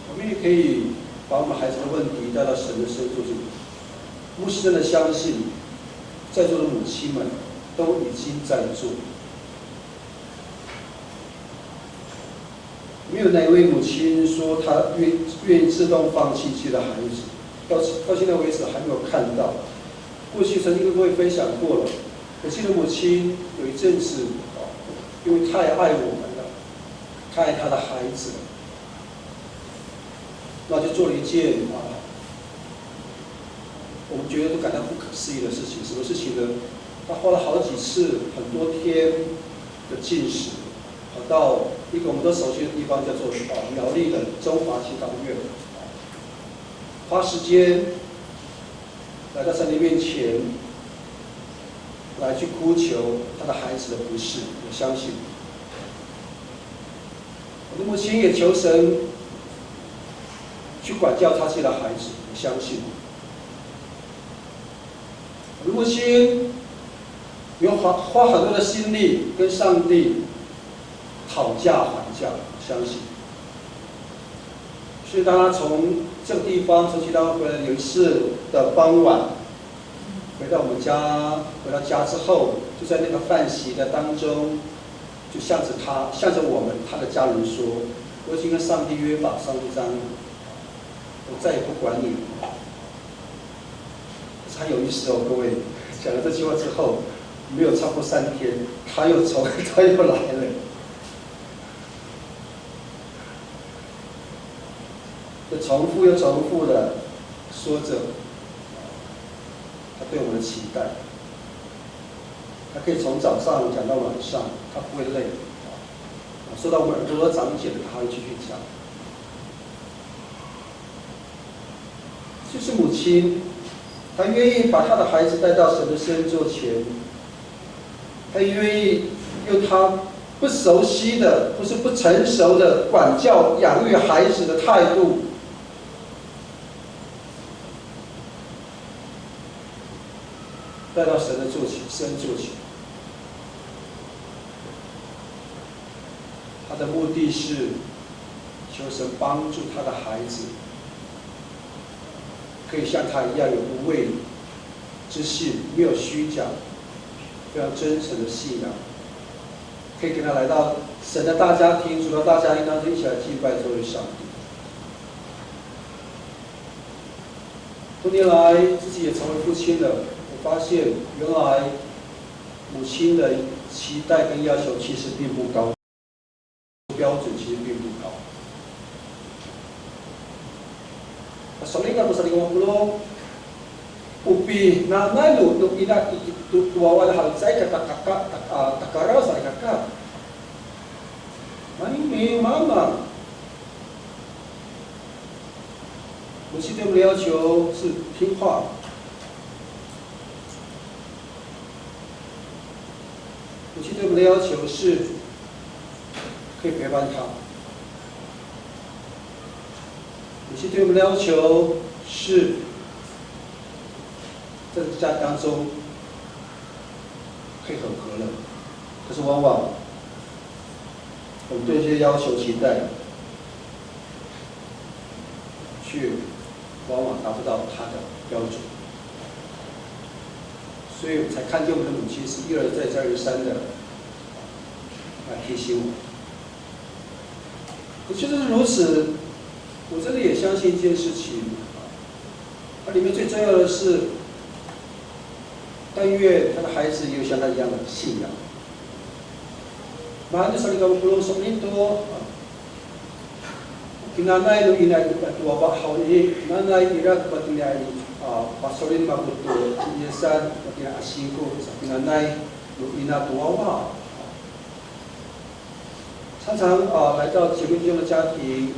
我们也可以把我们孩子的问题带到神的深处去。牧师真的相信，在座的母亲们都已经在做。没有哪一位母亲说她愿意自动放弃自己的孩子，到现在为止还没有看到。过去曾经跟各位分享过了，我记得母亲有一阵子因为太爱我们了，太爱她的孩子了，那就做了一件我们觉得都感到不可思议的事情。什么事情呢？他花了好几次很多天的禁食，到一个我们都熟悉的地方叫做苗栗的中华祈祷院，花时间来到上帝面前，来去哭求他的孩子的不是。我相信我的母亲也求神去管教他自己的孩子，我相信我的母亲有花很多的心力跟上帝讨价还价，我相信。所以当他从这个地方从其他回来，有一次的傍晚，回到家之后，就在那个饭席的当中，就向着我们他的家人说：“我已经跟上帝约法三章，我再也不管你了。”很有意思哦，各位，讲了这句话之后，没有超过3天，他又来了。就重复又重复的说着他对我们的期待，他可以从早上讲到晚上，他不会累。说到我们耳朵长茧，他会继续讲。就是母亲，她愿意把她的孩子带到神的圣座前，她愿意用她不熟悉的，或是不成熟的管教、养育孩子的态度，带到神的座前、圣座前。他的目的是求神帮助他的孩子，可以像他一样有无畏之信，没有虚假，非常真诚的信仰，可以跟他来到神的大家庭、主的大家庭当中一起来敬拜作为上帝。多年来，自己也成为父亲了，我发现原来母亲的期待跟要求其实并不高。标准其实并不高。Soalnya nggak bisa 50, upi na nalu nung ina tuwawa na halsay kakak takara sa kakak. Mami mama， 母亲对我们的要求是听话。母亲对我们的要求是可以陪伴他。母亲对我们的要求是在家当中可以很和乐，可是往往我们对这些要求期待，却往往达不到他的标准，所以我才看见我们的母亲是一而再再而三的来提醒我。我觉得如此，我真的也相信一件事情，它里面最重要的是，但愿他的孩子也有像他一样的信仰。Mahal sa ligaw pulong sa nito, kinanay no inay tua ba hawli, nanay irak patinay pasorin mabuto, iyasan patina asiko sa kinanay no ina tuwawa。常常来到结婚中的家庭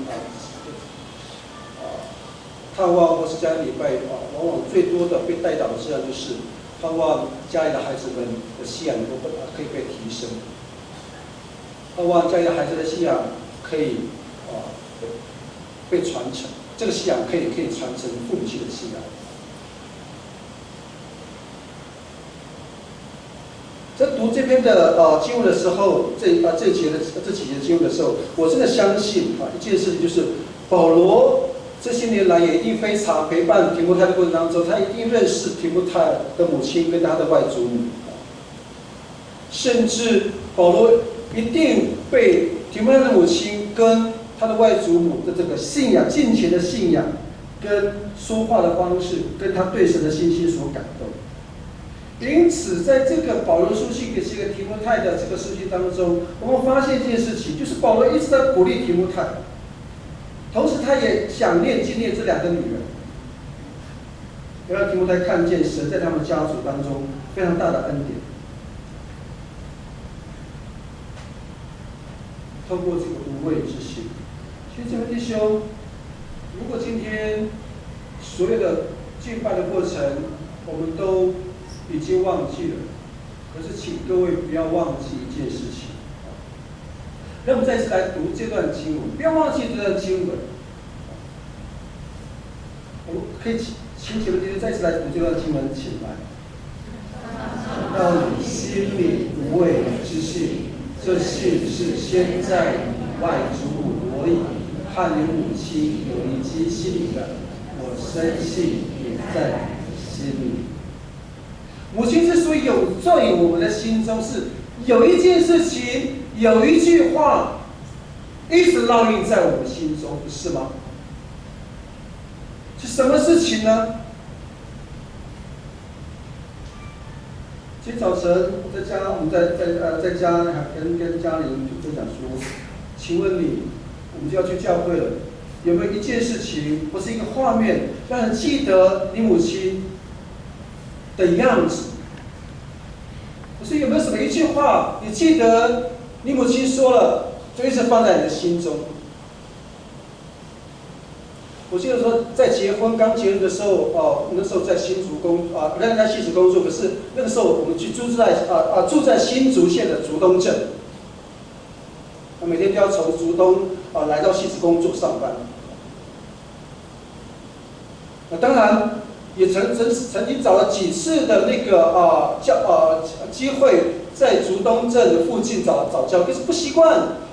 探望或是家庭礼拜往往最多的被带导的这样就是盼望家里的孩子们的信仰能够可以被提升，盼望家里的孩子的信仰可以被传承，这个信仰可以传承父母亲的信仰。在读这篇的经文的时候，这几节经文的时候，我真的相信一件事情，就是保罗这些年来也一定非常陪伴提摩太的过程当中，他一定认识提摩太的母亲跟他的外祖母，甚至保罗一定被提摩太的母亲跟他的外祖母的这个信仰、敬虔的信仰，跟说话的方式，跟他对神的信心所感动。因此，在这个保罗书信给这个提摩太的这个书信当中，我们发现一件事情，就是保罗一直在鼓励提摩太，同时他也想念纪念这两个女人，要让提摩太看见神在他们家族当中非常大的恩典。透过这个无畏之心，其实这位弟兄，如果今天所有的敬拜的过程，我们都已经忘记了，可是请各位不要忘记一件事情。让我们再次来读这段经文，不要忘记这段经文。我们可以请几位弟兄再次来读这段经文起来。让你心里无畏之信，这信是先在你外祖母罗以和你母亲有一基心里的，我深信也在你心里。母亲之所以有在我们的心中，是有一件事情，有一句话，一直烙印在我们心中，不是吗？是什么事情呢？今天早晨我在家，我们在家跟家里人分享说，请问你，我们就要去教会了，有没有一件事情或是一个画面，让人记得你母亲的样子？可是有没有什么一句话，你记得你母亲说了，就一直放在你的心中？我记得说在刚结婚的时候，那时候在新竹在新竹工作，可是那个时候我们住在新竹县的竹东镇，每天都要从竹东来到新竹工作上班。当然也曾经找了几次的那个机会，在竹东镇的附近找教，可是不习惯。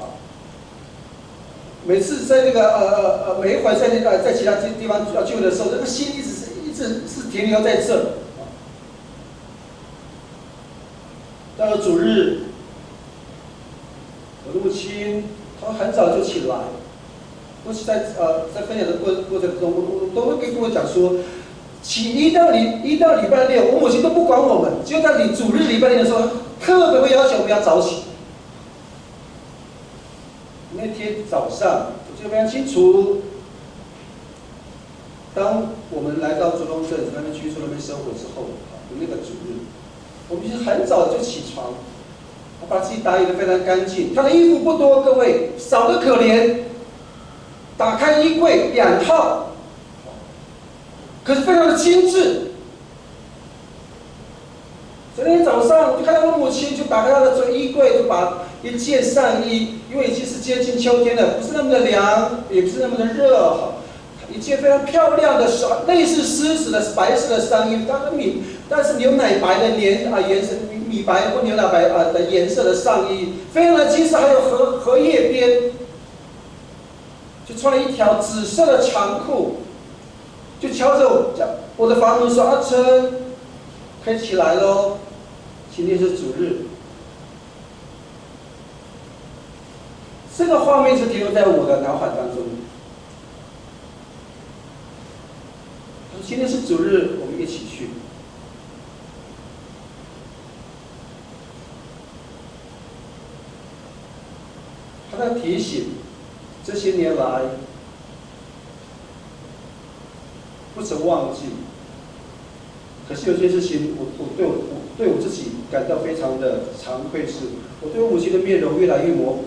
每次在那个每一回在其他地方聚会的时候，那个心一直是停留在这。到了主日，我的母亲她很早就起来，都是在分享的过程中，都会跟我讲说，一到礼拜六，我母亲都不管我们，只有在主日礼拜六的时候，特别会要求我们要早起。那天早上，我记得非常清楚。当我们来到竹东镇那边居住那边生活之后，那个主日，我们是很早就起床，把自己打理得非常干净。他的衣服不多，各位少得可怜。打开衣柜2套，可是非常的精致。昨天早上我就看到我母亲就打开她的衣柜，就把一件上衣，因为已经是接近秋天了，不是那么的凉，也不是那么的热，一件非常漂亮的类似狮子的白色的上衣，但是牛奶白的颜色，米白或牛奶白的颜色的上衣，非常的精致，还有荷叶边，就穿了一条紫色的长裤，就敲着我的房门说：“阿琛，可以起来喽，今天是主日。”这个画面是停留在我的脑海当中。今天是主日，我们一起去。他在提醒，这些年来不曾忘记，可是有些事情我对我自己感到非常的惭愧，是我对我母亲的面容越来越模糊了。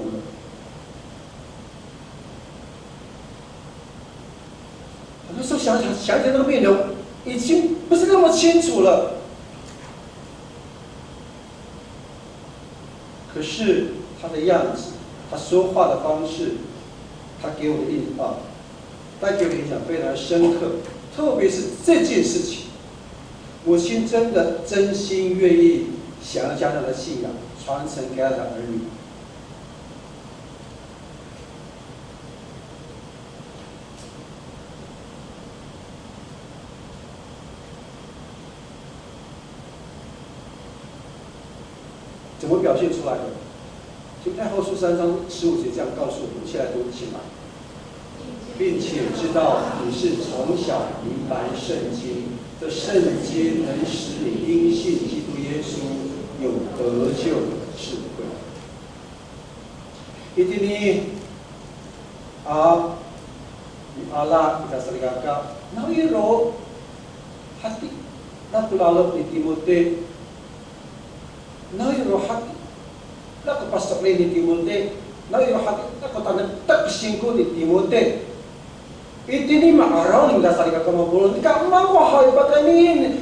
有时候想起来那个面容已经不是那么清楚了，可是他的样子，他说话的方式，他给我的带给我的影响非常深刻。特别是这件事情，母亲真的真心愿意想要将她的信仰传承给她的儿女。怎么表现出来的？就太后书3章15节这样告诉我们，一起来读起来，并且知道你是从小明白圣经，这圣经能使你因信基督耶稣有得救的智慧。Ini Allah kita serigaka nawiro hati laku lalu di Timote nawiro hati laku pasok le di Timote nawiro hati laku tangan tak singko di Timote itini maaraw ning dasari ka kamabulon ka mawahay bagay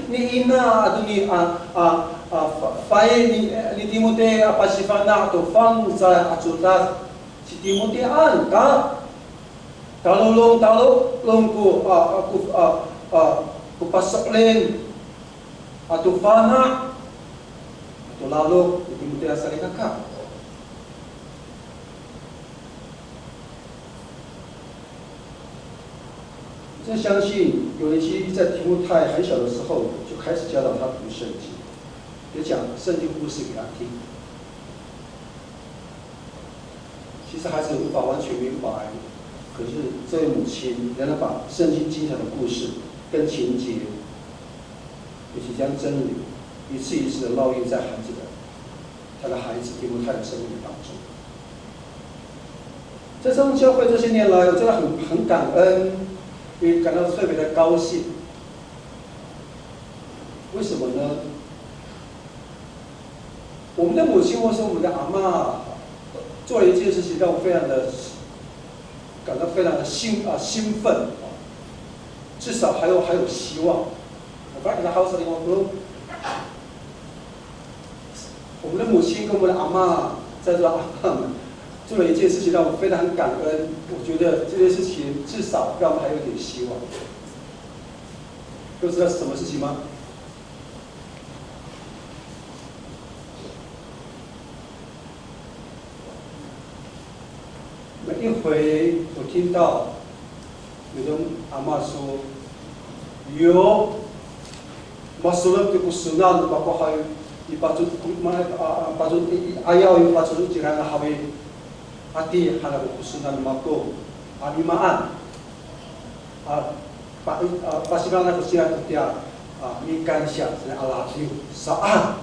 ni ina adu ni fai ni Timote apasifana to fang sa atutas si Timote an ka talong ko aku pasok len atu fana atu lalo ni Timote asali ka真相信有人其实在提摩太很小的时候就开始教导他读圣经，也讲圣经故事给他听。其实孩子无法完全明白，可是这位母亲仍然把圣经经常的故事跟情节，以及将真理一次一次的烙印在他的孩子提摩太的生命当中。在圣教会这些年来，我真的很感恩。也感到特别的高兴，为什么呢？我们的母亲或是我们的阿嬷做了一件事情，让我非常的感到非常的兴奋。至少还有希望。我刚才给他好好的我说，我们的母亲跟我们的阿嬷在座阿嬷们做了一件事情，让我非常感恩。我觉得这件事情至少让我们还有点希望。都知道是什么事情吗？每一回我听到有的阿嬷说，有，masalah kekusunan bapa hai ipatut patut ayaw ipatut jirana hawe hati hala kekusunan mako alimaan pasimana kesian dia ikan siap dan Allah saat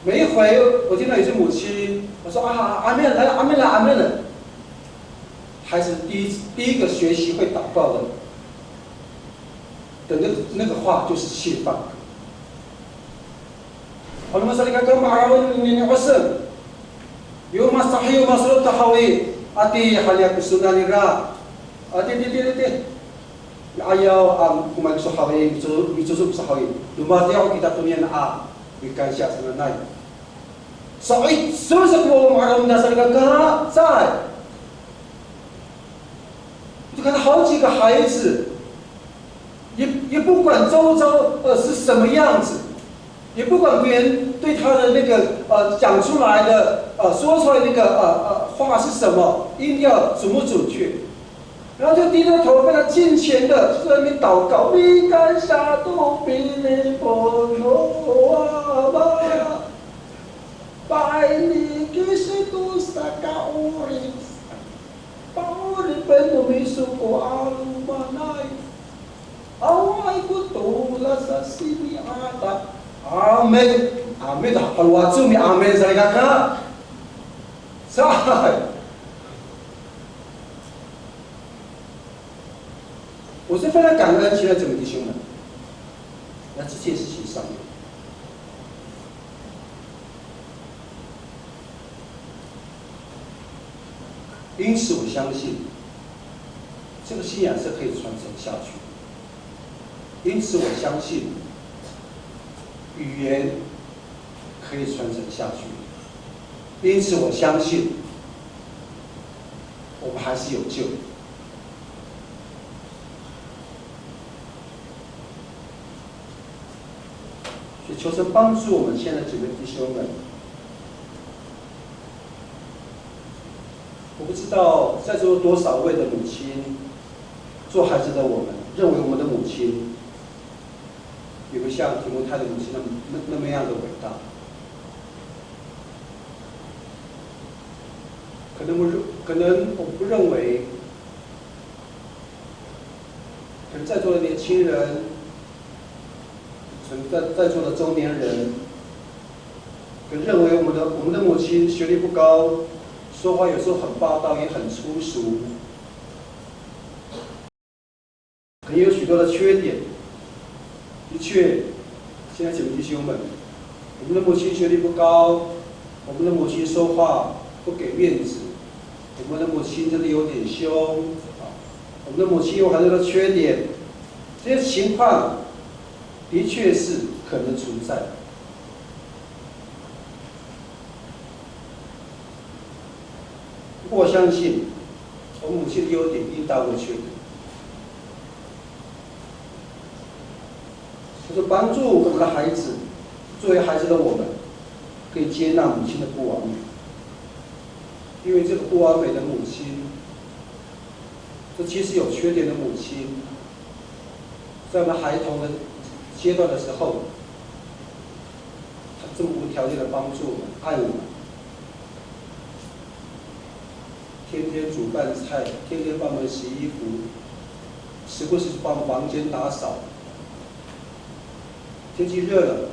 每一回我听到有些母亲，我说阿妹来了，阿妹来，阿妹了。孩子第一个学习会祷告的那个话就是谢饭。Kalau masalah kagak marawan ini asal, yo masahiyo masalah tahawi, ati halya kusunanira, ati ayaw kumain sahawi, bisusuk sahawi, lumatiaw kita tunian ikan siap senanai.所以是不是我们马上拿这个歌在？就看到好几个孩子，也不管周遭是什么样子，也不管别人对他的那个讲出来的说出来的那个话是什么，一定要准不准确。然后就低着头，非常敬虔的就在那边祷告。你敢下多比你波罗啊巴，拜你给谁都撒高里，把我的本都没说过阿鲁巴奈，阿爱古多拉萨西米阿达，阿门，阿门的好话注明阿门，谁看看？在。我是非常感恩亲爱的姊妹弟兄们，在这件事情上面，因此我相信这个信仰是可以传承下去。因此我相信语言可以传承下去。因此我相信我们还是有救。所以求神帮助我们现在几位弟兄们。我不知道在座有多少位的母亲，做孩子的我们，认为我们的母亲有个像提摩太的母亲那么样的伟大。可能我不认为，可能在座的年轻人。在座的中年人，认为我们的母亲学历不高，说话有时候很霸道，也很粗俗，可能有许多的缺点。的确，现在姐妹弟兄们，我们的母亲学历不高，我们的母亲说话不给面子，我们的母亲真的有点凶，我们的母亲有很多的缺点，这些情况。的确是可能存在，不过我相信，我母亲的优点应大过缺点。就是帮助我们的孩子，作为孩子的我们，可以接纳母亲的不完美，因为这个不完美的母亲，这其实有缺点的母亲，在我们孩童的阶段的时候，他这么无条件的帮助我们、爱我们，天天煮饭菜，天天帮我们洗衣服，时不时帮我们房间打扫。天气热了，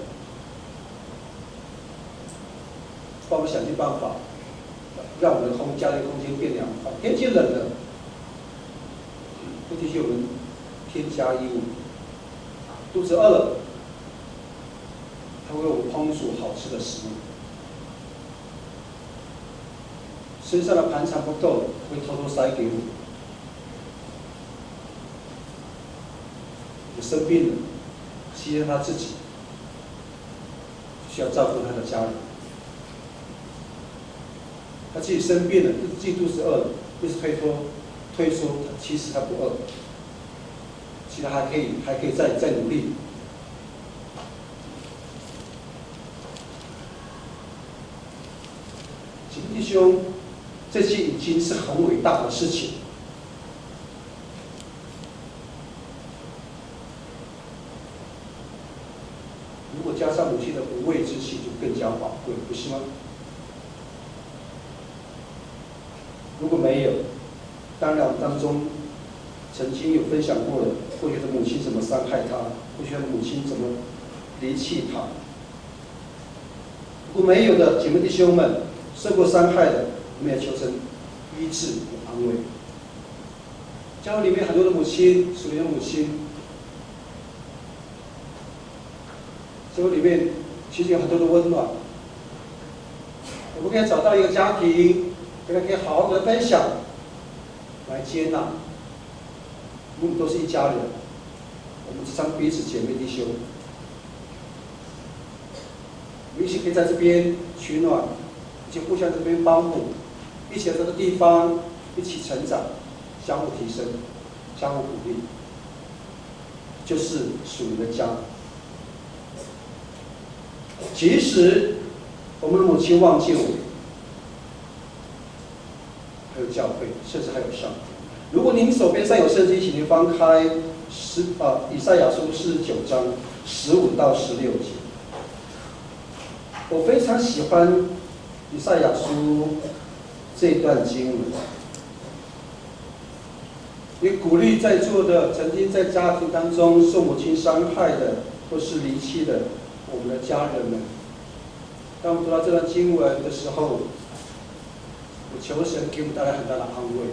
帮我们想尽办法，让我们的家里空间变凉快。天气冷了，不提醒我们添加衣物。肚子饿了，他为我们烹煮好吃的食物；身上的盘缠不够，会偷偷塞给我。生病了，牺牲他自己，需要照顾他的家人。他自己生病了，自己肚子饿了，一直推说其实他不饿，其实还可以再努力。弟兄，这些已经是很伟大的事情。如果加上母亲的无畏之心，就更加宝贵，不是吗？如果没有，当然当中曾经有分享过了，或许他的母亲怎么伤害他，或许他的母亲怎么离弃他。如果没有的，姐妹弟兄们，受过伤害的，我们也求神医治与安慰。教会里面很多的母亲，属灵的母亲，教会里面其实有很多的温暖。我们可以找到一个家庭，跟他可以好好的分享，来接纳。我们都是一家人，我们只当彼此姐妹弟兄，我们一起可以在这边取暖，一起互相这边帮助，一起在这个地方一起成长，相互提升，相互鼓励，就是属灵的家。即使我们的母亲忘记了我们，还有教会，甚至还有上帝。如果您手边上有圣经，请您翻开以赛亚书49章15到16节。我非常喜欢以赛亚书这一段经文，也鼓励在座的曾经在家庭当中受母亲伤害的或是离弃的我们的家人们。当我们读到这段经文的时候，我求神给我们带来很大的安慰。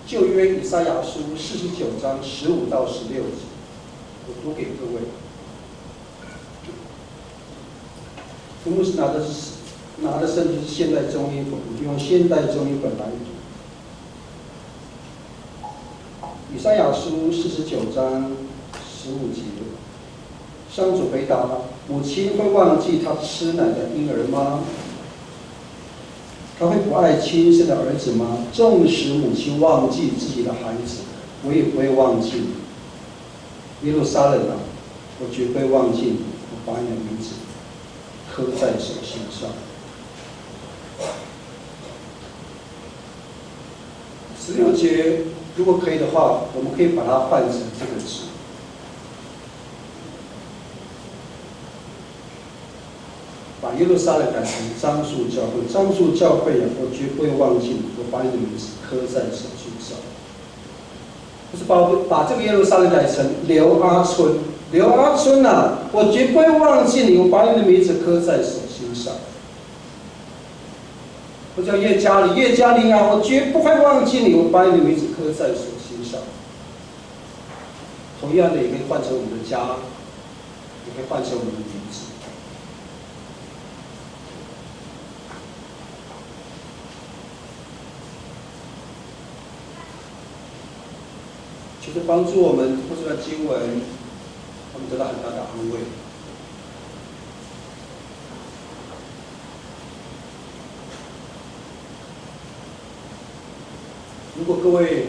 旧约以赛亚书49章15到16节，我读给各位。题目是拿的圣经是现代中英本，我就用现代中英本来读。以赛亚书49章15节，上主回答：母亲会忘记她吃奶的婴儿吗？他会不爱亲生的儿子吗？纵使母亲忘记自己的孩子，我也不会忘记你。耶路撒冷啊，我绝不会忘记你，我把你的名字刻在手心上。16节，如果可以的话，我们可以把它换成这个字。把耶路撒冷改成樟树教会，樟树教会啊，我绝不会忘记你，我把你的名字刻在手心上。就是把这个耶路撒冷改成刘阿春，刘阿春啊，我绝不会忘记你，我把你的名字刻在手心上。我叫叶嘉玲，叶嘉玲啊，我绝不会忘记你，我把你的名字刻在手心上。同样的，也可以换成我们的家，也可以换成我们的名字。其实帮助我们通过这段经文，我们得到很大的安慰。如果各位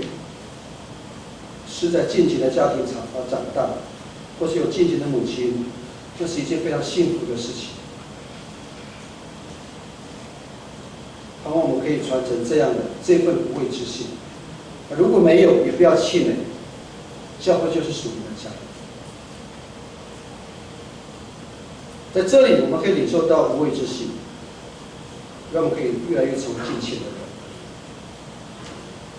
是在敬虔的家庭长大，或是有敬虔的母亲，这是一件非常幸福的事情。盼望我们可以传承这份无畏之心。如果没有，也不要气馁。教会就是属灵的家，在这里我们可以领受到无畏之心，让我们可以越来越成为敬虔的人，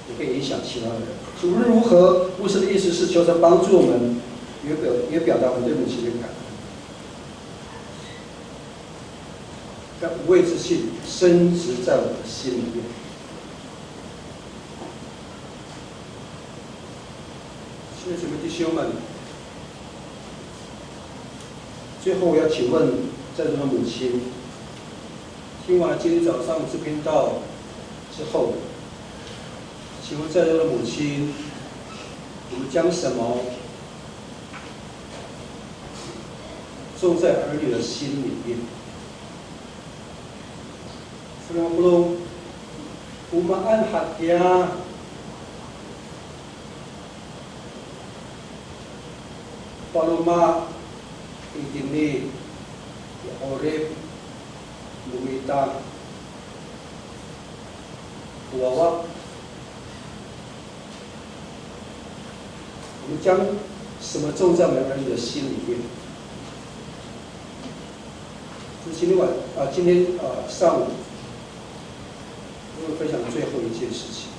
也可以影响其他的人。无论如何，牧师的意思是求神帮助我们，也表达我们对母亲的感恩，让无畏之心深植在我们的心里面。亲爱的弟兄们，最后我要请问在座的母亲，听完了今天早上这篇道之后，请问在座的母亲，我们将什么种在儿女的心里面？所以不能umaan hatiya paluma idini orib lumita wawak 我们将什么种在我们儿女的心里面？就今天上午，我会分享最后一件事情。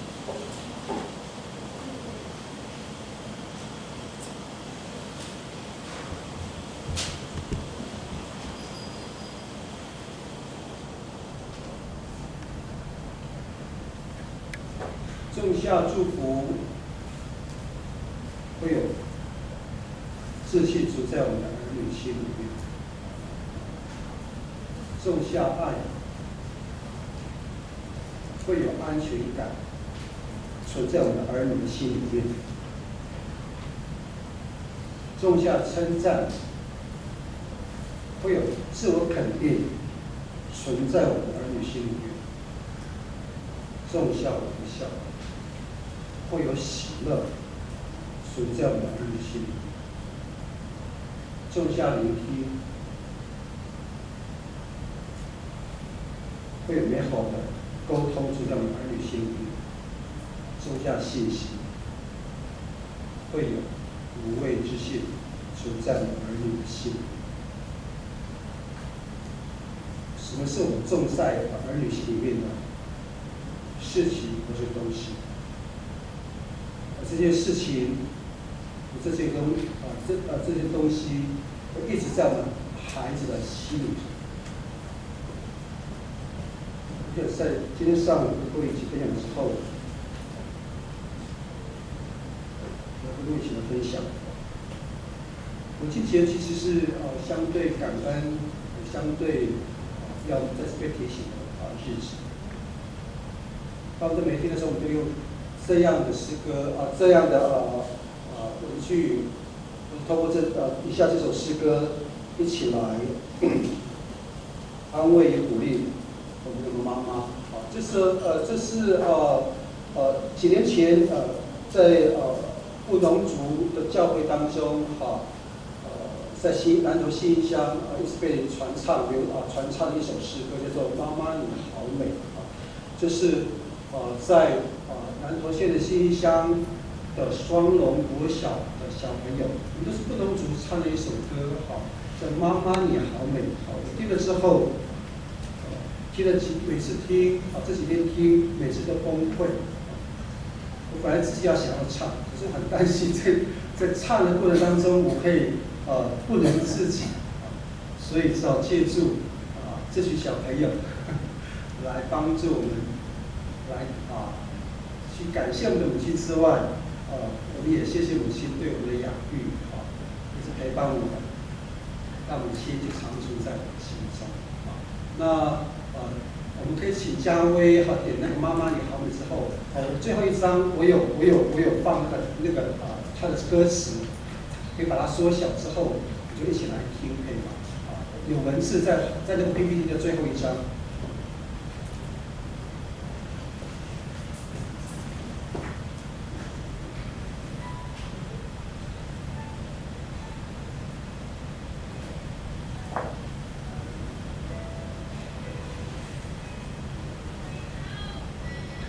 种下祝福，会有志气足在我们的儿女心里面；种下爱，会有安全感存在我们的儿女的心里面；种下称赞，会有自我肯定存在我们的儿女心里面；种下微笑，会有喜乐存在我们的儿女心里面；种下聆听，会有美好的沟通存在我们儿女心里面；种下信心，会有无畏之心存在我们儿女的心里面。什么是我们种在儿女心里面的事情或是东西？这件事情，这些东西，会一直在我们孩子的心里。在今天上午跟各位一起分享之后，我跟各位一起来分享。母亲节其实是相对感恩，相对要再次被提醒的日子。当在每天的时候，我们就用这样的诗歌这样的文句，透过以下这首诗歌一起来安慰与鼓励我们的妈妈。这是几年前在布农族的教会当中在南投信义乡一直被传唱的一首诗歌，叫做《妈妈你好美》这是在南投县的信义乡的双龙国小的小朋友，我们都是布农族唱的一首歌，叫《妈妈你好美》。我听了之后，每次听这几天听，每次都崩溃。我本来自己要想要唱，可是很担心在唱的过程当中，我可以不能自己，所以只好借助这群小朋友来帮助我们，来去感谢我们的母亲之外，我们也谢谢母亲对我们的养育，一直陪伴我们，让母亲就常驻在我们心中。那我们可以请嘉威点那个妈妈你好美之后，最后一张我有放那个它的歌词，可以把它缩小之后，你就一起来听，可以吗？有文字在那个 PPT 的最后一张。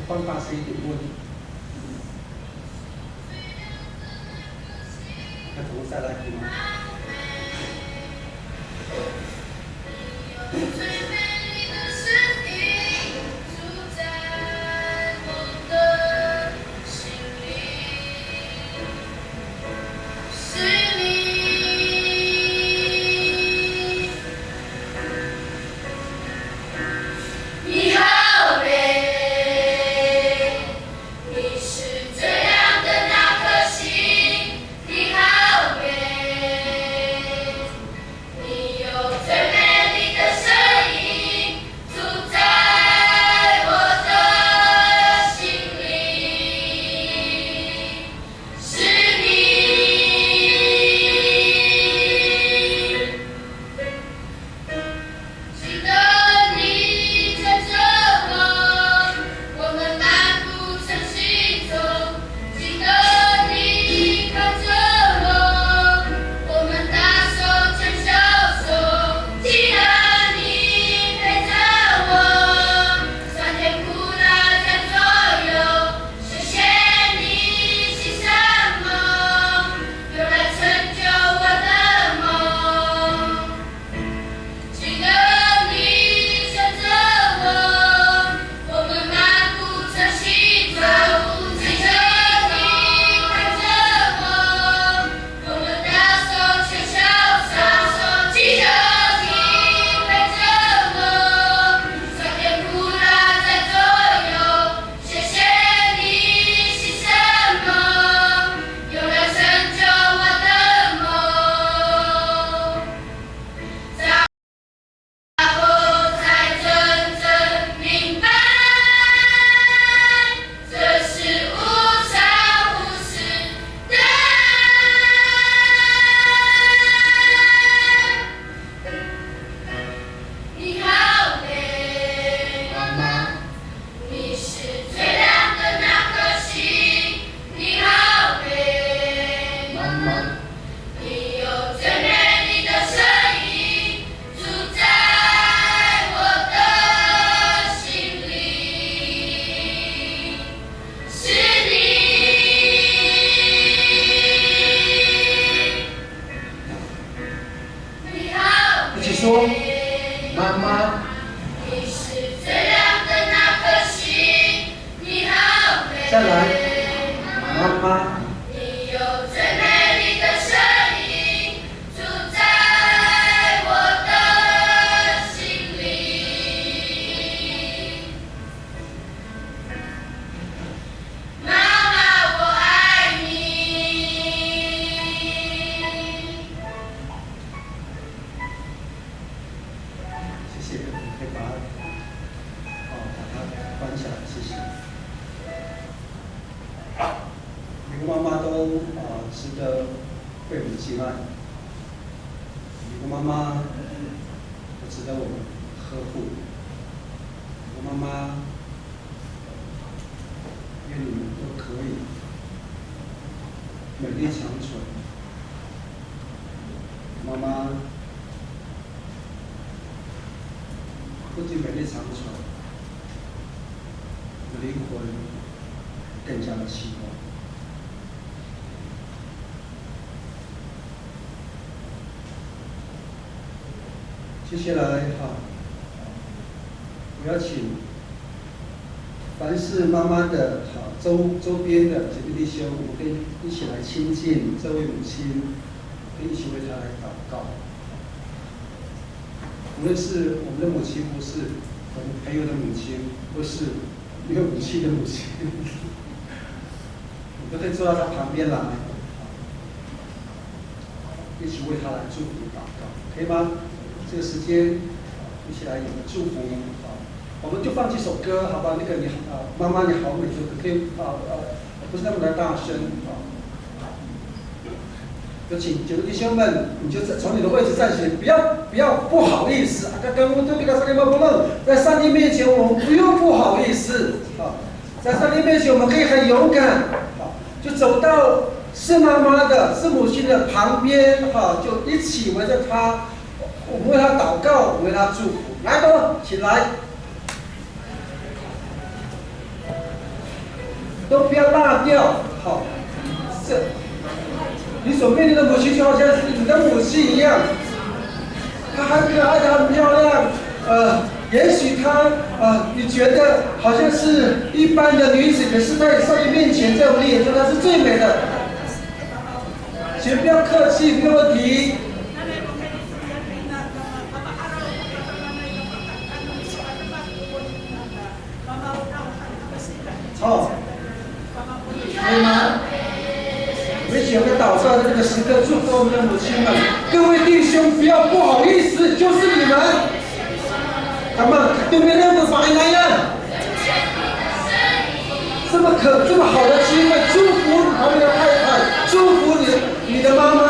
放大声一点，问题。那从再来听吗？最美丽的声音。值得被我们敬爱。每个妈妈都值得我们呵护。每个妈妈，愿你们都可以美丽长存。妈妈不仅美丽长存，灵魂更加的希望。接下来我要请凡是妈妈的周边的姐妹弟兄，我们可以一起来亲近这位母亲，可以一起为她来祷告。无论是我们的母亲，不是我们朋友的母亲，不是没有母亲的母亲，我们都可以坐到她旁边来，一起为她来祝福祷告，可以吗？这个时间一起来有个祝福我们就放几首歌，好吧？那个妈妈你好美就可以不是那么的大声有请姐妹弟兄们，你就从你的位置站起来，不要不好意思刚刚都给他上不弄，在上帝面前我们不用不好意思在上帝面前我们可以很勇敢就走到是妈妈的、是母亲的旁边就一起围着她。我们为他祷告，我们为他祝福。来吧，起来，都不要落掉。好，你所面对的母亲就好像是你的母亲一样，她很可爱的，很漂亮。也许她你觉得好像是一般的女子，可是在上帝面前，在我们的眼中，她是最美的。请不要客气，不要提。可以吗？我们一起有个祷告的这个时刻，祝福我们的母亲们。各位弟兄，不要不好意思，就是你们。咱们对面那个法男人，这么好的机会，祝福旁边的太太，祝福你的妈妈。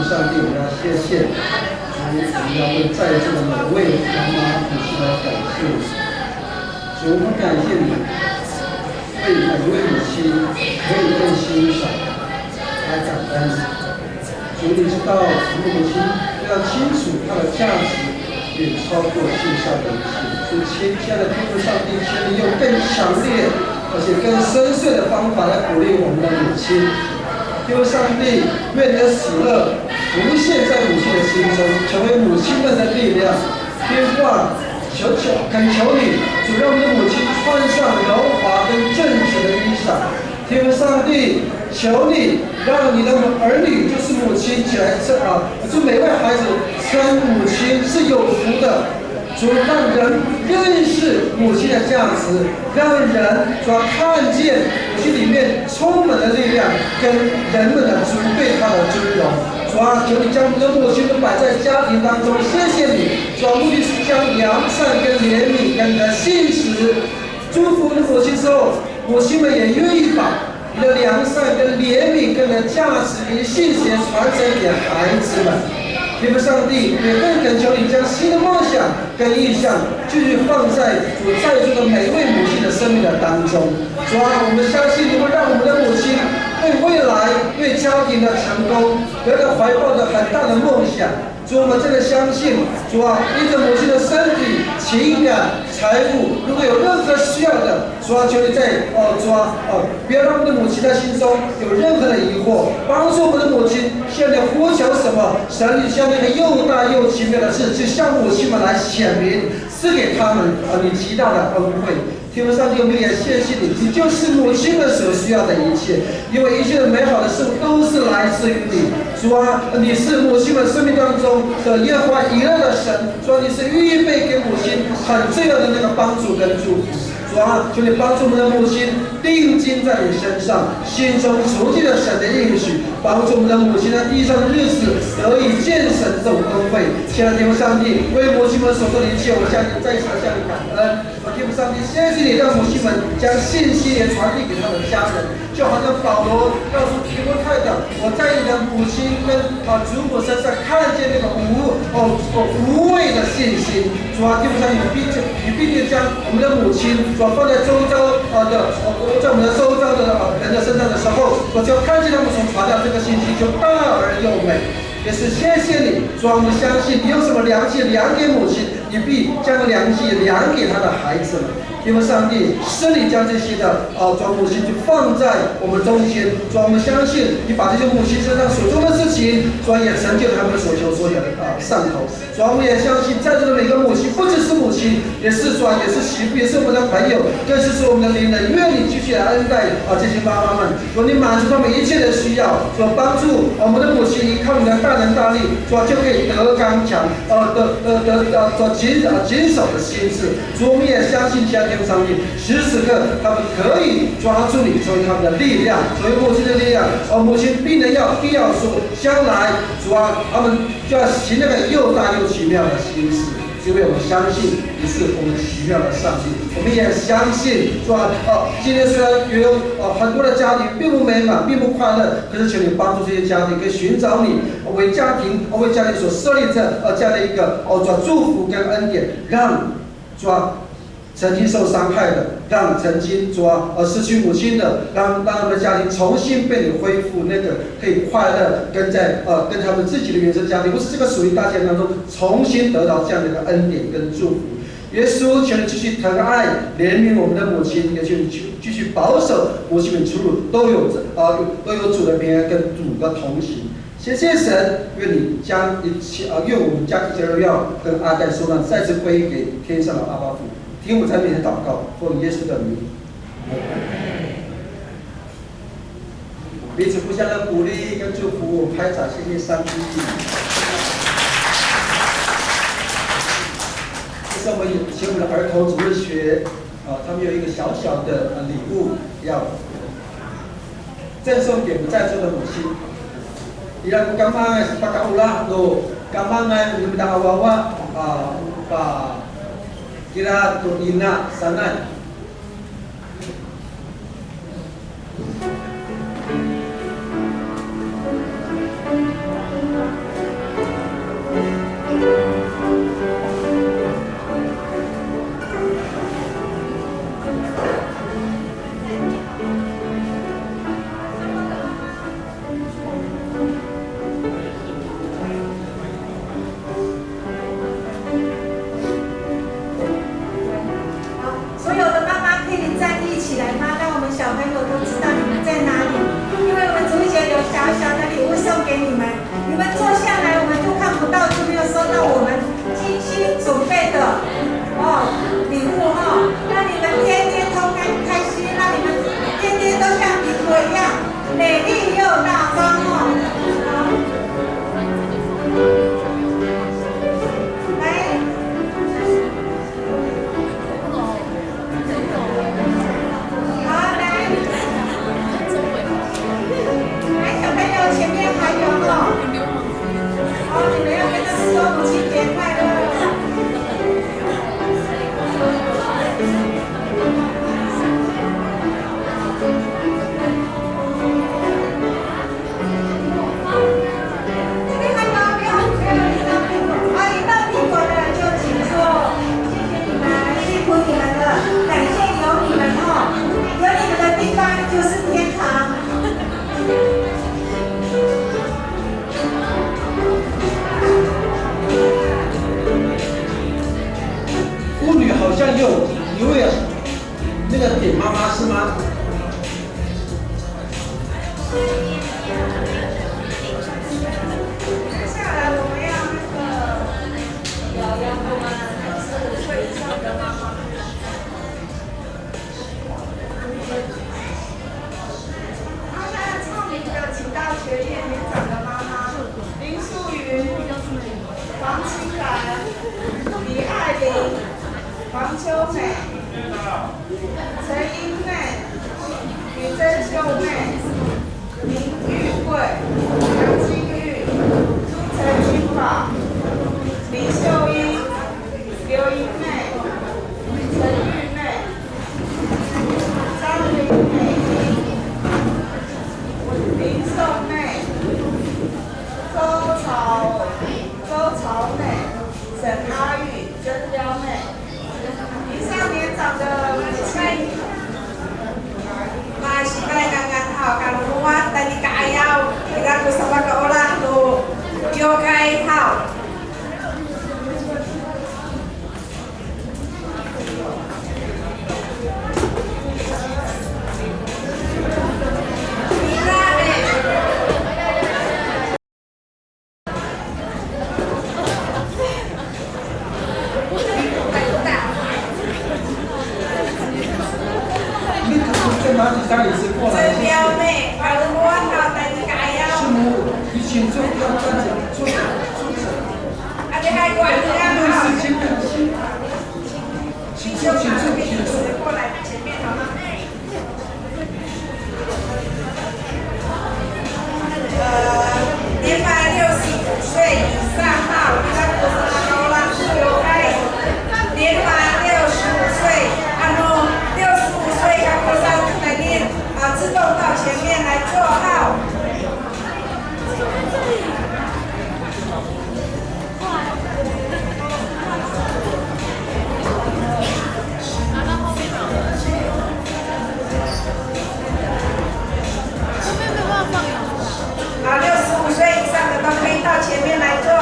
上帝，我要谢谢主，我们要为在座的每位妈妈母亲来感谢主，我们感谢你，为每位母亲可以更欣赏来感恩。主，你知道我们母亲要清楚她的价值远超过世上的一切。所以，亲爱的天父上帝，请你用更强烈而且更深邃的方法来鼓励我们的母亲。天父上帝，愿你的喜乐浮现在母亲的心中，成为母亲们的力量。天父啊，恳求你，主让我们的母亲穿上柔滑跟正直的衣裳。天父上帝，求你让你的儿女，就是母亲起来祝每位孩子称母亲是有福的。主让人认识母亲的价值，让人主要看见母亲里面充满了力量，跟人们的主对她的尊荣。主啊，求你将我们的母亲都摆在家庭当中，谢谢你。主啊，目的是将良善跟怜悯跟你的信实祝福的母亲之后，母亲们也愿意把你的良善跟怜悯跟你的价值跟信实传承给孩子们。天父上帝，也更恳求你将新的梦想跟意向继续放在主在座的每一位母亲的生命的当中。主啊，我们相信你会让我们的母亲对未来、对家庭的成功，有一个怀抱着很大的梦想。主，我们真的相信，主啊，依着母亲的身体、情感、财富，如果有任何需要的，主主啊，求你在主啊不要让我们的母亲在心中有任何的疑惑，帮助我们的母亲现在呼求什么，神你向那个又大又奇妙的事，就向母亲们来显明，赐给他们你极大的恩惠。天父上帝，我们也谢谢你，你就是母亲们所需要的一切，因为一切的美好的事物都是来自于你。主啊，你是母亲们生命当中的耶和华以勒的神，主啊，你是预备给母亲很重要的那个帮助跟祝福。主啊，求你帮助我们的母亲定睛在你身上，心中熟记了神的应许，帮助我们的母亲在地上的日子得以见神这种恩惠。亲爱的天父上帝，为母亲们所做的一切，我向你再次向你感恩。天父上帝，谢谢你让母亲们将信息也传递给他的家人，就好像保罗告诉提摩太的，我在你的母亲跟祖母身上看见那个无畏的信心。主啊，天父上帝，你必定将我们的母亲所放在周遭在我们的周遭的人的身上的时候，我就看见他们所传达这个信息就大而又美。也是谢谢你，主啊，我们相信你有什么良机量给母亲，你必将良机量给他的孩子们。因为上帝是你将这些的主母亲就放在我们中间，主啊，我们相信你把这些母亲身上所做的事情，主啊，也成就他们所求所想的上头。主啊，我们也相信在座的每个母亲，不只是母亲，也是主啊，也是媳妇，也是我们的朋友，更是我们的邻人。愿你继续来恩待这些妈妈们，主你满足他们一切的需要，主帮助我们的母亲依靠你的大能大力，主就可以得刚强，谨守的心智。主，我们也相信天父上帝，时时刻他们可以抓住你，成为他们的力量，成为母亲的力量。母亲必要说，将来主啊，他们就要行那个又大又奇妙的心事。因为我们相信你是我们奇妙的上帝，我们也相信说今天虽然有很多的家庭并不美满，并不快乐，可是求你帮助这些家庭可以寻找你，为家庭所设立这样的一个祝福跟恩典，让曾经受伤害的，让曾经失去母亲的，让他们的家庭重新被你恢复，那个可以快乐跟他们自己的原生家庭，或是这个属于大家当中重新得到这样的一个恩典跟祝福。耶稣，求你继续疼爱怜悯我们的母亲，也求你继续保守母亲们出入都有主的平安跟主的同行。谢谢神，愿你将一切愿我们将一切荣耀跟阿代收纳再次归给天上的阿爸父。听我在面前祷告，奉耶稣的名。彼此互相的鼓励跟祝福，拍掌谢谢上帝。这是我们以前我们的儿童主日学他们有一个小小的礼物要赠送给我们在座的母亲。Ilang kamay sa pagkaula do kamangay ng awawa pa kira to ina sanay. 是吗？接下来我们要65岁以上的妈妈。好，现在唱名的，请到前面年长的妈妈林素云、黄清兰、李爱玲、黄秋美、陈英妹、吕珍秀妹、林玉慧、杨金玉、陈君宝、李秀英、刘英妹、陈玉妹、张林美玲、林颂妹、周朝妹、沈阿玉、甄雕妹。以上年长的母亲。Masih kangen hal kan rumah tadi kayau kita tu sama ke olah tu jokai hal.家里是过来。真标妹，把人摸到带你家师母，以前就要站着坐着。啊，你还管人家好？请坐，请坐，请坐。过来前面好吗？年满65岁以上号，咱不是高啦，有开。年满65岁，65岁刚过上来念，自动到前面来坐号。好，65岁以上的都可以到前面来坐哦。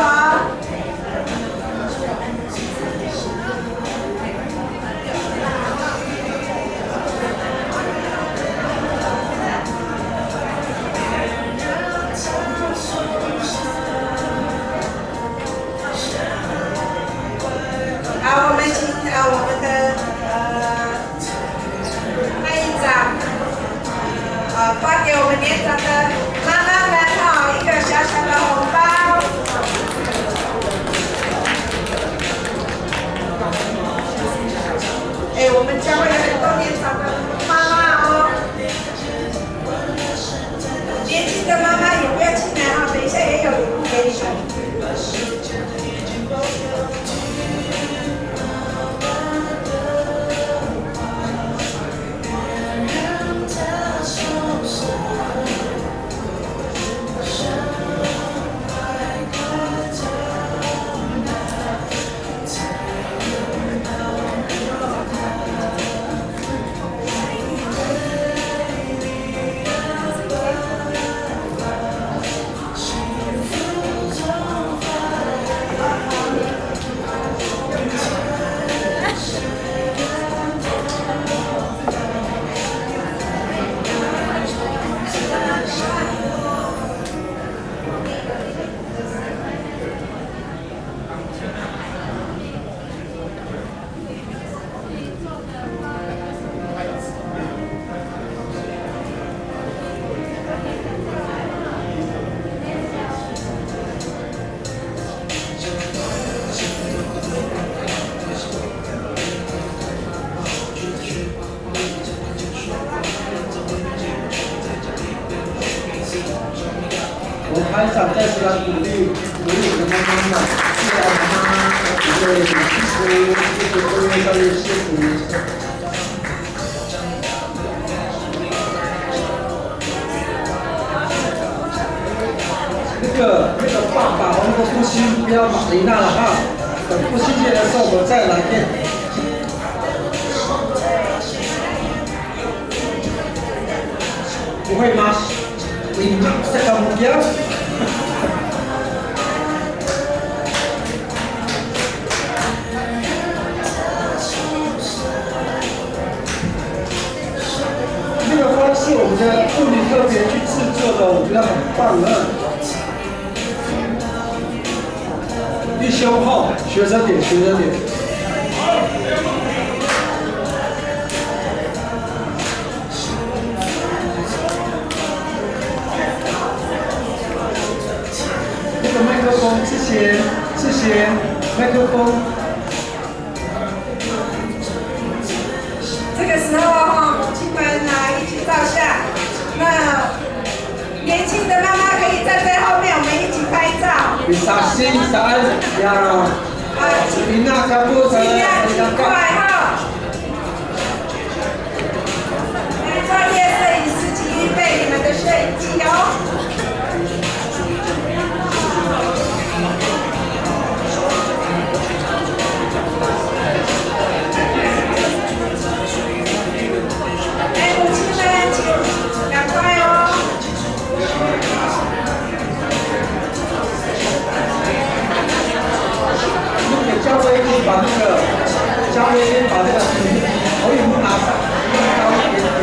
好，我们请我们的会长发给我们年长的妈妈们一个小小的红包。我们将会有很多年长的妈妈哦，年轻的妈妈也不要进来啊，等一下也有礼物给你们。台长再次来鼓励我们的妈妈们，谢谢妈妈，谢谢李师傅，谢谢各位教练师傅。那个爸爸，我们的父亲不要马琳娜了哈，等父亲节的时候我再来念。不会吗？你这个目标。哈，学生点，学生点。那个麦克风，谢谢，谢谢，麦克风。这个时候哈，母亲们一起照相。那年轻的妈妈可以站在后面，我们一起拍照。13呀，你那个不成，尽量尽快哈。专业摄影师请预备你们的摄影机哦。母亲们，请赶快哦！给嘉威把那个，嘉威把那个投影幕拿上，高一点点。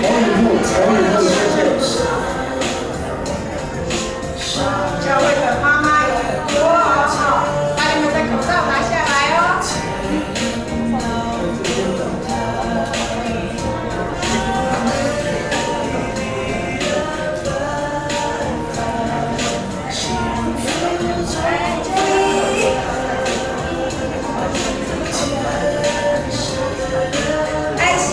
投影幕，谢谢。嘉威的妈妈有很多哦，把你们的口罩拿下来哦。爱心。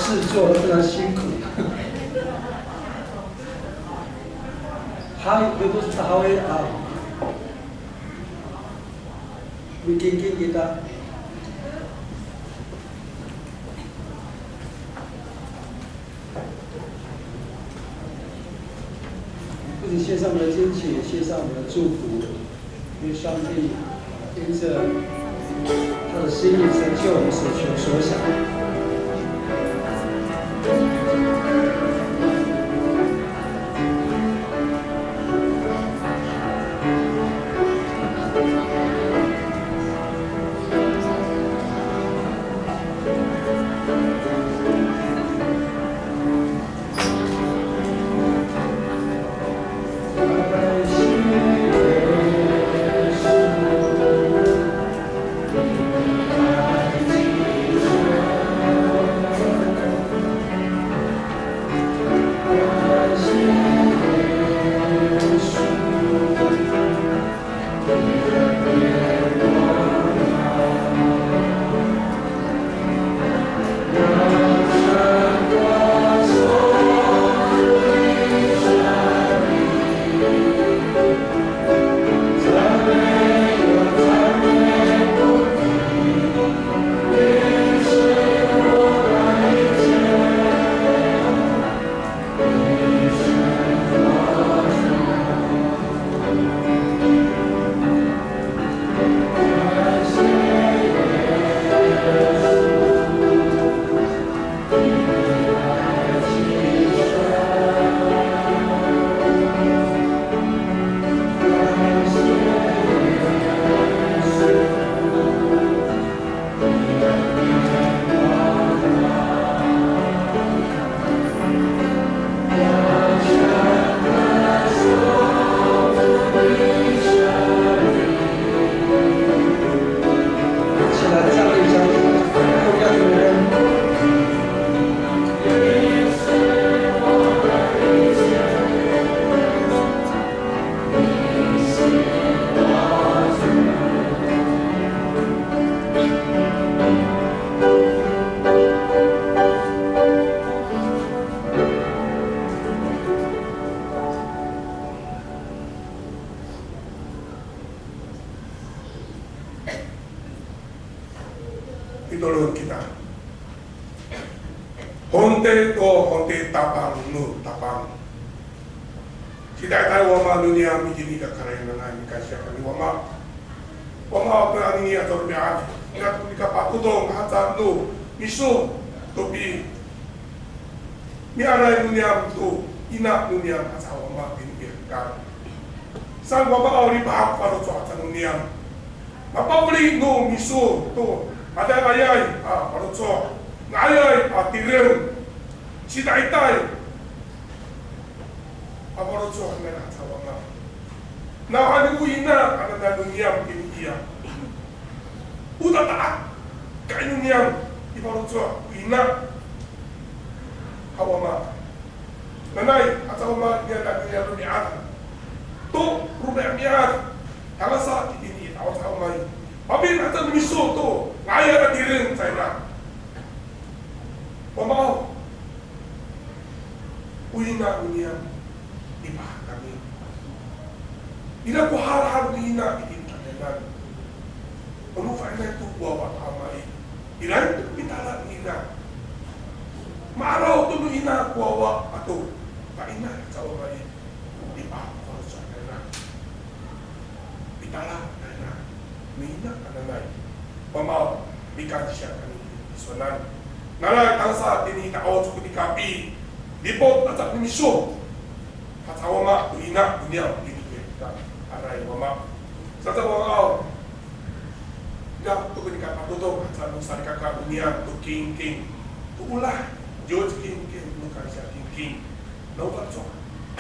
制作的非常辛苦。Bagus tahawi bikin kita.不仅献上我们的金钱，也献上我们的祝福，因为上帝因着他的心意成就我们所求所想。Pitulungan kita. Honte to honte tapang nu tapang. Kita tayo wama dunia mijini ka karena na ni kasya kani wama apa ani atau biar ingat kita patutong hatam nu miso topi miara dunia tu ina dunia asawa ma pinbiarkan. Sang wama awri bahak pada cuaca dunia. Apa beli nu miso tu ada ayai pada cuaca ayai tirem cita itai apa cuaca merah asawa ma. Nah ada ina ada dunia begini dia. Udah tak kain dunia di pada cuaca ina hawa ma. Nanai asawa ma dia ada dunia rubiat. Tu rubiat kalau saat ini awak tahu mai. Tapi nanti miso tu ngaya dirin saya. Pemau uina dunia ibah kami. Ina ku har uina ini tangan. Kamu faedah tu bawa amai. Ina itu pitala ina. Marau tu ina bawa atau tak ina tahu mai. Ibah kalau sana. Pitala na. Mina ananay. Pamau bikan siya kami sonan. Nalay tangsa dini taot ko di kapi. Dipot at ni miso. Katawa ma ina dunia dito ka. Aray mama. Sa tawo ya to ko di ka patuto sa sa ka dunia to king. To ulah George king bukan siya king. No ka so.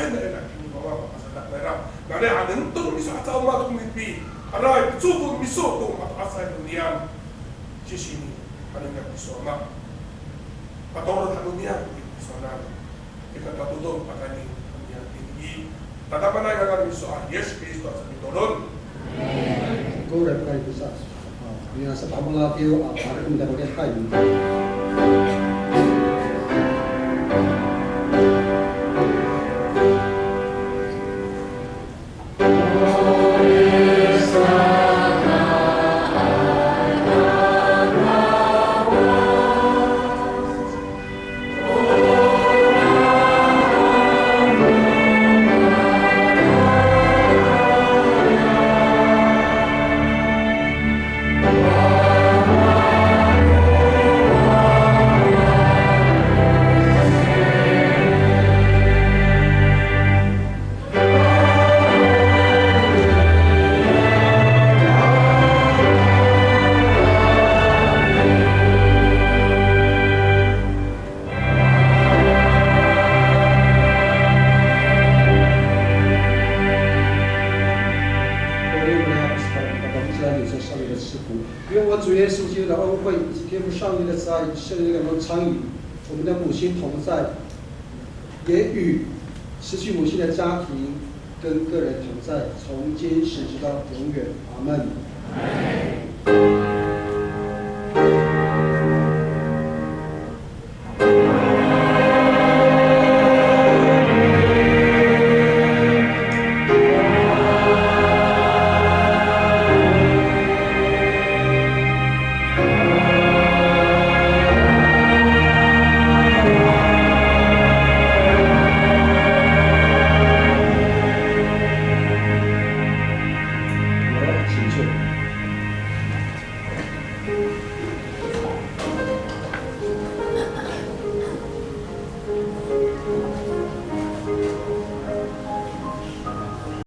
Ano na kini mama pasada merah. Nalay anen to miso atawa ma to mipi. Aray, cukup miso tu mataasay dunia. Sisini, ano nga miso ma. Patorot ang dunia, miso na. Ika patutong pagani dunia tinggi. Tatapan na nga miso Yesus Kristus sa pitulon. Amen. Kore pa kayo sa. Niya sa pamulatiyo para kung dapat kayo. 公会以及天父上帝的慈爱与圣灵能够参与我们的母亲同在，也与失去母亲的家庭跟个人同在，从今时直到永远。阿门。